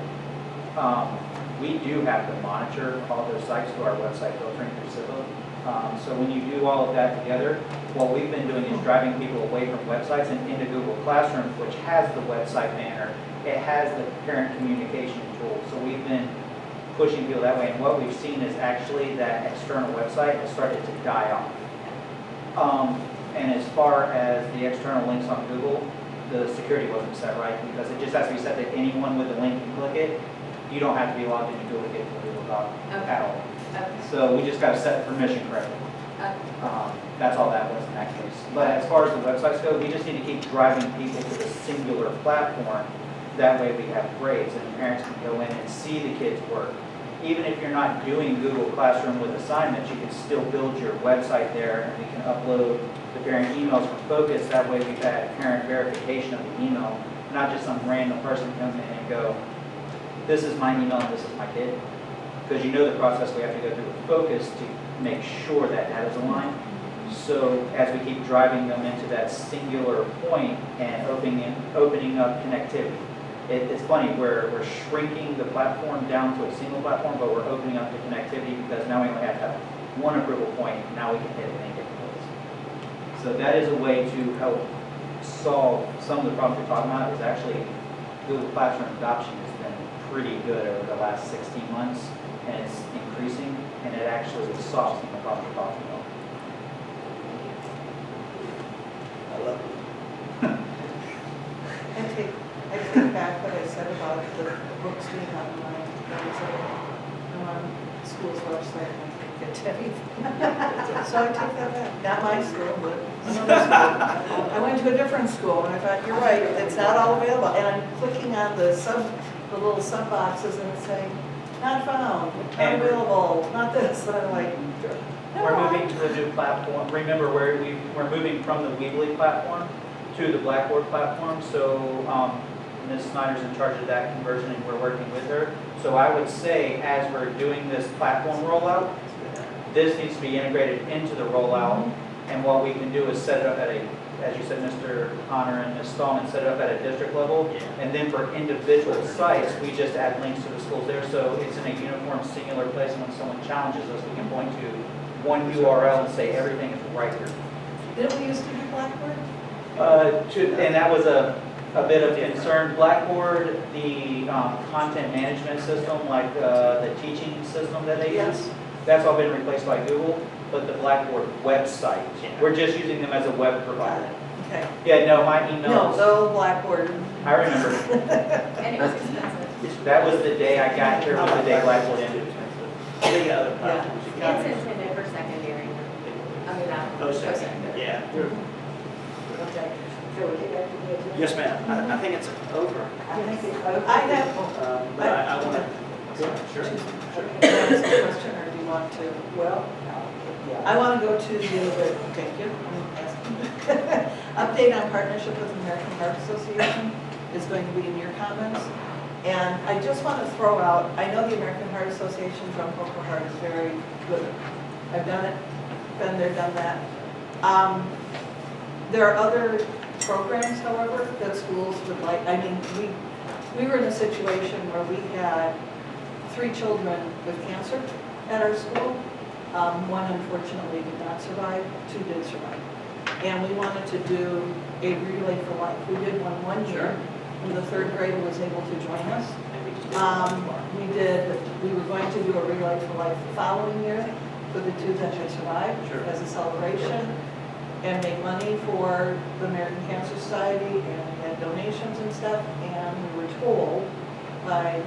We do have to monitor all those sites through our website filtering through SIPA. So when you do all of that together, what we've been doing is driving people away from websites and into Google Classroom, which has the website banner. It has the parent communication tool. So we've been pushing people that way. And what we've seen is actually that external website has started to die off. And as far as the external links on Google, the security wasn't set right, because it just has to be set that anyone with a link can click it. You don't have to be logged into Google to get to the Google Doc at all. Okay. So we just got to set the permission correctly. That's all that was in that case. But as far as the websites go, we just need to keep driving people to the singular platform. That way we have grades and parents can go in and see the kids' work. Even if you're not doing Google Classroom with assignments, you can still build your website there, and we can upload the parent emails from Focus. That way we've had parent verification of the email, not just some random person come in and go, this is my email and this is my kid. Because you know the process we have to go through with Focus to make sure that that is aligned. So as we keep driving them into that singular point and opening up connectivity, it's funny, we're shrinking the platform down to a single platform, but we're opening up the connectivity because now we only have to have one approval point. Now we can hit many different ways. So that is a way to help solve some of the problems you're talking about. Is actually Google Classroom adoption has been pretty good over the last 16 months, and it's increasing, and it actually solves some of the problems you're talking about. I love it. I take back what I said about the books being online. That was on school's website, and I didn't get to anything. So I take that back. Not my school, but another school. I went to a different school, and I thought, you're right, it's not all available. And I'm clicking on the the little sub boxes and it's saying, not found, not And- available, not this, and I'm like, no. We're moving to the new platform. Remember, we're moving from the Weebly platform to the Blackboard platform, so Ms. Snyder's in charge of that conversion, and we're working with her. So I would say, as we're doing this platform rollout, this needs to be integrated into the rollout, and what we can do is set it up at a, as you said, Mr. Connor and Ms. Stallman, set it up at a district level, and then for individual sites, we just add links to the schools there, so it's in a uniform, singular place, and when someone challenges us, we can point to one URL and say, everything is right here. Didn't we used to do Blackboard? And that was a bit of concern. Blackboard, the content management system, like the teaching system that they use, that's all been replaced by Google, but the Blackboard website, we're just using them as a web provider. Okay. Yeah, no, my No, emails, no Blackboard. I remember, And it was expensive. that was the day I got here, was the day Blackboard ended. The other platforms you got. It's intended for secondary. I mean, Post-secondary, yeah. Okay, so we get back to the agenda? Yes, ma'am. I think it's over. I think it's over. I have, But I want to, sure. can I ask a question, or do you want to? Well, yeah. I want to go to the, thank you. Update on partnership with American Heart Association is going to be in your comments. And I just want to throw out, I know the American Heart Association, Jump Over Heart is very good. I've done it, been there, done that. There are other programs, however, that schools would like. I mean, we were in a situation where we had 3 children with cancer at our school. One unfortunately did not survive, 2 did survive. And we wanted to do a relay for life. We did one year, and the 3rd grader was able to join us. We were going to do a relay for life the following year for the 2 that had survived as a celebration, and make money for the American Cancer Society, and we had donations and stuff, and we were told by,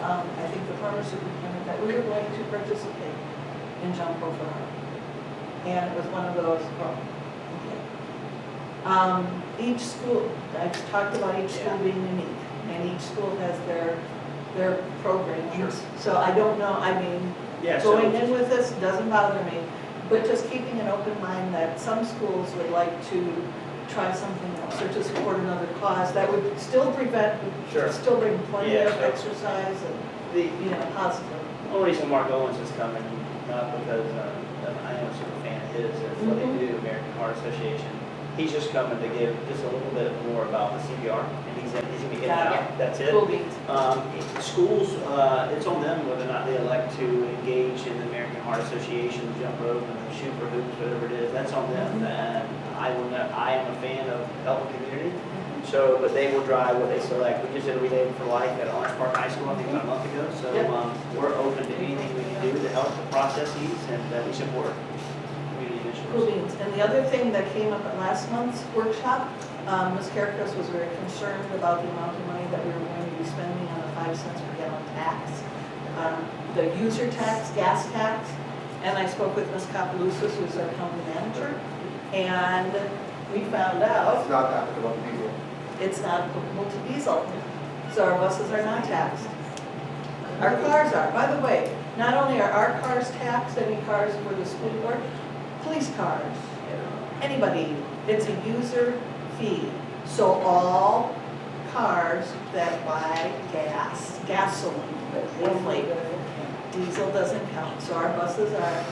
I think the former superintendent, that we were going to participate in Jump Rope for Heart. And it was one of those, well, okay. Each school, I've talked about each school being unique, and each school has their programs. So I don't know, I mean, going in with this doesn't bother me, but just keeping an open mind that some schools would like to try something else, or to support another cause that would still prevent, still bring plenty of exercise and, positive. The only reason Mark Owens is coming, not because I am a super fan of his or what they do, American Heart Association. He's just coming to give just a little bit more about the CPR, and he's going to get it out. That's it. Cool beans. Schools, it's on them whether or not they elect to engage in the American Heart Association, jump rope, and shoot for hoops, whatever it is. That's on them. And I am a fan of helping the community. So, but they will drive what they select. We just did a relay for life at Orange Park High School, I think about a month ago. So we're open to anything we can do to help the processes, and we support community Cool initiatives. beans. And the other thing that came up at last month's workshop, Ms. Caracas was very concerned about the amount of money that we were going to be spending on the 5 cents per gallon tax, the user tax, gas tax, and I spoke with Ms. Kapeloussis, who's our county manager, and we found out It's not applicable to diesel. it's not applicable to diesel. So our buses are not taxed. Our cars are. By the way, not only are our cars taxed, any cars for the school board, police cars, anybody, it's a user fee. So all cars that buy gasoline, only, diesel doesn't count. So our buses are,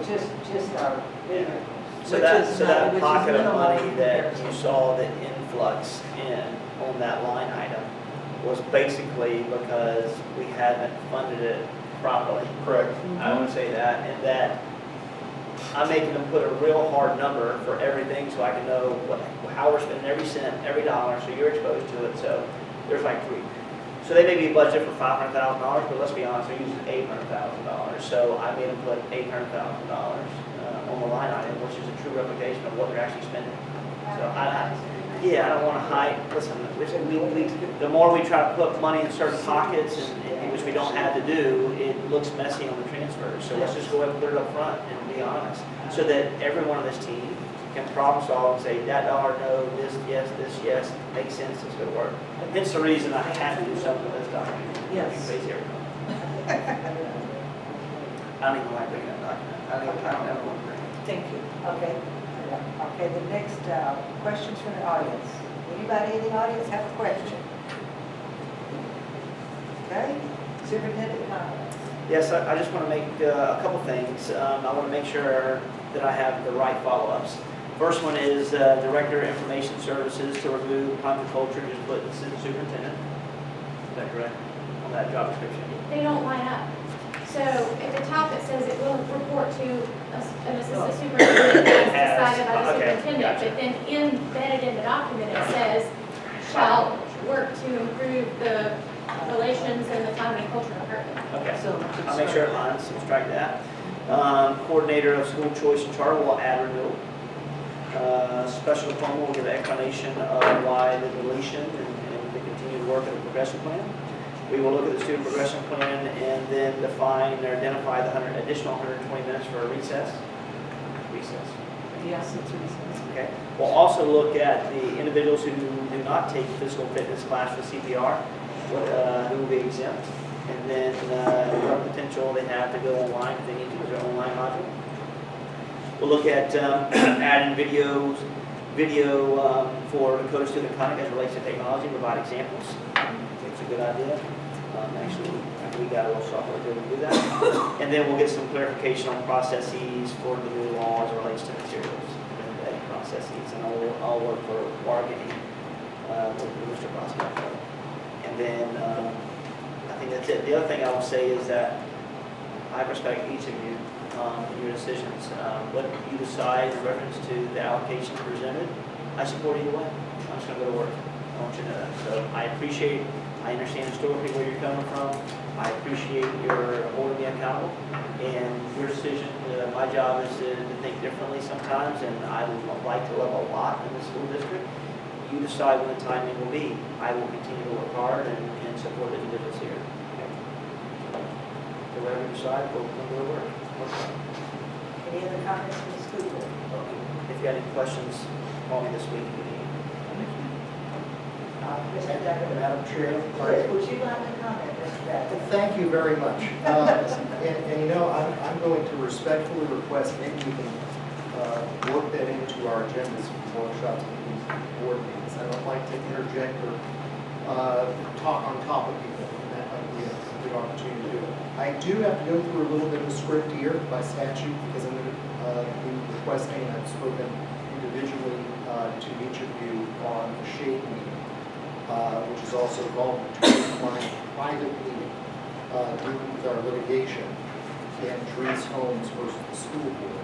Just our bigger. So Which that, is so not- that which is pocket of minimal money in that comparison. you saw the influx in on that line item was basically because we hadn't funded it properly. Correct. I want to say that, and that I'm making them put a real hard number for everything so I can know how we're spending every cent, every dollar, so you're exposed to it. So there's like 3. So they may be budgeted for $500,000, but let's be honest, they're using $800,000. So I made them put $800,000 on the line item, which is a true replication of what they're actually spending. So I don't want to hide, listen, the more we try to put money in certain pockets, and which we don't have to do, it looks messy on the transfers. So let's just go ahead and put it up front and be honest, so that everyone on this team can problem solve and say, that dollar, no, this, yes, makes sense, it's gonna work. Hence the reason I had to do something with this document. Yes. Crazy every time. I don't even like bringing that document. I don't ever want to bring it. Thank you. Okay, okay, the next, questions from the audience. Anybody in the audience have a question? Okay, superintendent comments. Yes, I just want to make a couple things. I want to make sure that I have the right follow-ups. First one is Director of Information Services to remove climate culture, just put assistant superintendent. Is that correct? On that job description? They don't line up. So at the top, it says it will report to an assistant superintendent as decided by the Okay, superintendent. gotcha. But then embedded in the document, it says, shall work to improve the relations in the climate and culture department. Okay, So I'll make sure it lines, so strike that. Coordinator of school choice and charter will add renewal. Special diploma will give an explanation of why the deletion and the continued work of the progression plan. We will look at the student progression plan and then define or identify the additional 120 minutes for a recess. Recess. Yes, it's recent. Okay. We'll also look at the individuals who do not take physical fitness class for CPR, who will be exempt, and then what potential they have to go online if they need to do their online module. We'll look at adding video for Dakota student conduct as it relates to technology, provide examples. I think it's a good idea. Actually, we got a little software to do that. And then we'll get some clarification on processes for the new law as it relates to materials and processes. And I'll work for bargaining with Mr. Bosco. And then I think that's it. The other thing I will say is that I respect each of you, your decisions. What you decide in reference to the allocation presented, I support either way. I'm just going to go to work. I want you to know that. So I understand historically where you're coming from. I appreciate your holding me accountable and your decision. My job is to think differently sometimes, and I would like to love a lot in the school district. You decide when the timing will be. I will continue to work hard and support the individuals here. Okay? So whatever you decide, we'll go to work. Any other comments from the school board? If you have any questions, call me this week. Mr. Decker. Madam Chair. Would you like to comment, Mr. Decker? Thank you very much. And you know, I'm going to respectfully request maybe we can work that into our agendas for workshops and board meetings. I don't like to interject or talk on top of people, and that might be a good opportunity to do it. I do have to go through a little bit of a script here by statute because I'm going to be requesting, and I've spoken individually to each of you on the shade meeting, which is also called my private meeting, dealing with our litigation and Trees Homes versus the school board,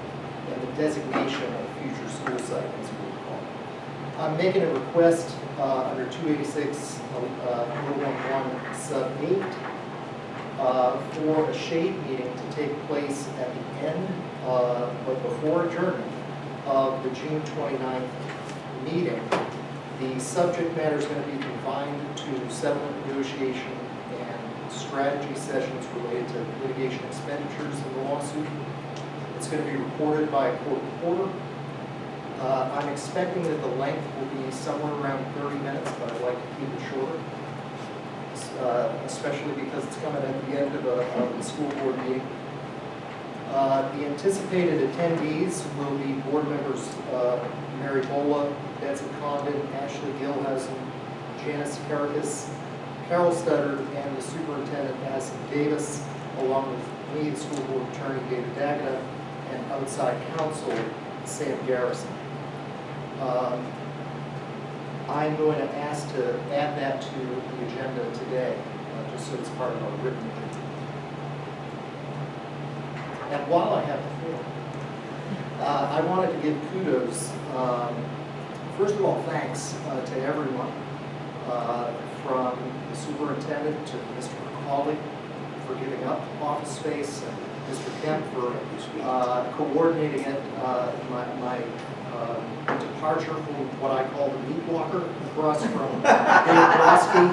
and the designation of a future school site, as we would call it. I'm making a request under 286 011 sub 8 for a shade meeting to take place at the end, but before adjournment of the June 29th meeting. The subject matter is going to be confined to settlement negotiation and strategy sessions related to litigation expenditures in the lawsuit. It's going to be reported by a court reporter. I'm expecting that the length will be somewhere around 30 minutes, but I'd like to keep it shorter, especially because it's coming at the end of the school board meeting. The anticipated attendees will be board members Mary Bola, Betsy Condon, Ashley Gilhausen, Janice Karakas, Carol Studdard, and the superintendent, Madison Davis, along with me, the school board attorney, David Dagna, and outside counsel, Sam Garrison. I'm going to ask to add that to the agenda today, just so it's part of our written agenda. And while I have the floor, I wanted to give kudos. First of all, thanks to everyone, from the superintendent to Mr. McCauley for giving up office space, and Mr. Kemp for coordinating it. My departure from what I call the meat walker across from Dave Broski,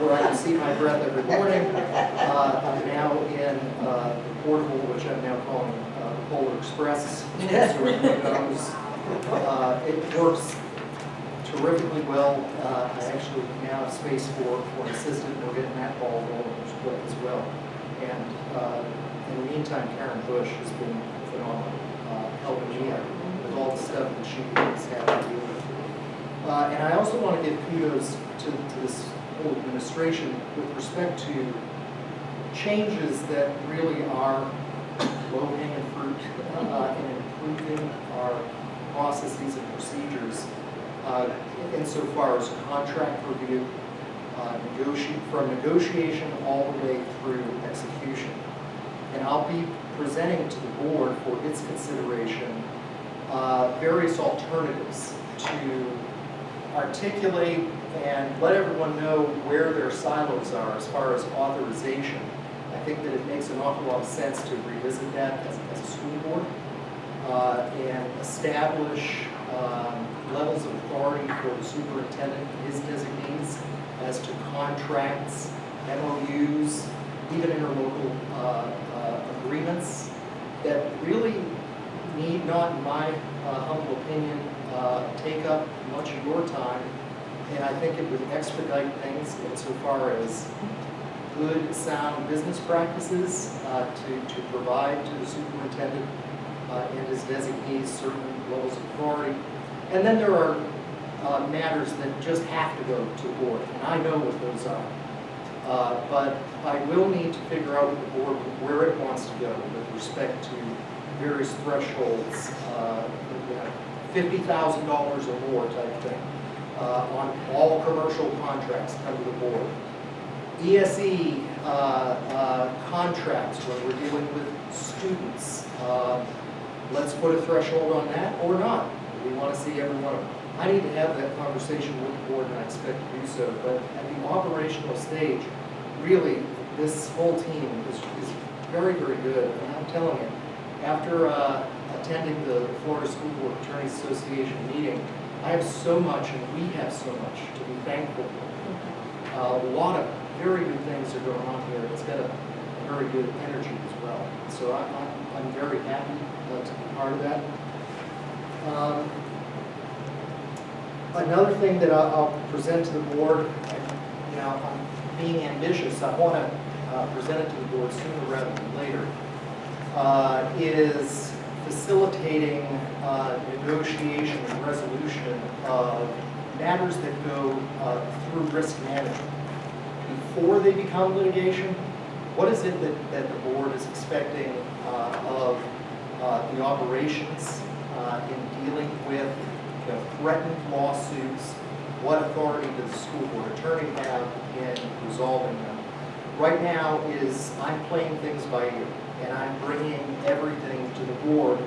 where I can see my breath every morning. I'm now in the portable, which I'm now calling the Polar Express. So everyone knows It works terrifically well. I actually now have space for an assistant. We're getting that ball rolling as well. And in the meantime, Karen Bush has been phenomenal, helping me out with all the stuff that she has had to deal with. And I also want to give kudos to this whole administration with respect to changes that really are low-hanging fruit in improving our processes and procedures insofar as contract review, from negotiation all the way through execution. And I'll be presenting to the board for its consideration various alternatives to articulate and let everyone know where their silos are as far as authorization. I think that it makes an awful lot of sense to revisit that as a school board and establish levels of authority for the superintendent and his designees as to contracts, MOUs, even interlocal agreements that really need not, in my humble opinion, take up much of your time. And I think it would expedite things insofar as good, sound business practices to provide to the superintendent and his designees certain levels of authority. And then there are matters that just have to go to the board, and I know what those are. But I will need to figure out with the board where it wants to go with respect to various thresholds, $50,000 or more type thing, on all commercial contracts come to the board. ESE contracts when we're dealing with students, let's put a threshold on that or not. We want to see every one of them. I need to have that conversation with the board, and I expect to do so. But at the operational stage, really, this whole team is very, very good. And I'm telling you, after attending the Florida School Board Attorneys Association meeting, I have so much, and we have so much to be thankful for. A lot of very good things are going on here. It's got a very good energy as well. So I'm very happy to be part of that. Another thing that I'll present to the board, and I'm being ambitious, I want to present it to the board sooner rather than later, is facilitating negotiation and resolution of matters that go through risk management. Before they become litigation, what is it that the board is expecting of the operations in dealing with threatened lawsuits? What authority does the school board attorney have in resolving them? Right now I'm playing things by ear, and I'm bringing everything to the board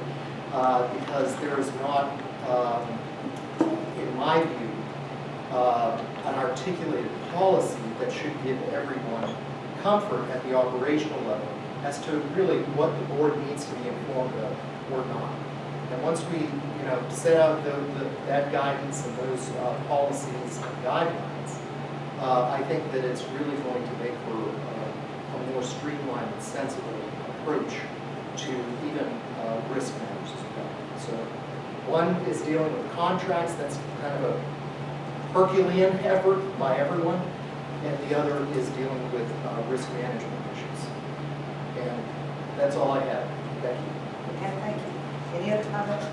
because there is not, in my view, an articulated policy that should give everyone comfort at the operational level as to really what the board needs to be informed of or not. And once we, set out that guidance and those policies and guidelines, I think that it's really going to make for a more streamlined and sensible approach to even risk matters as well. So one is dealing with contracts. That's kind of a Herculean effort by everyone. And the other is dealing with risk management issues. And that's all I have. Thank you. And thank you. Any other comments?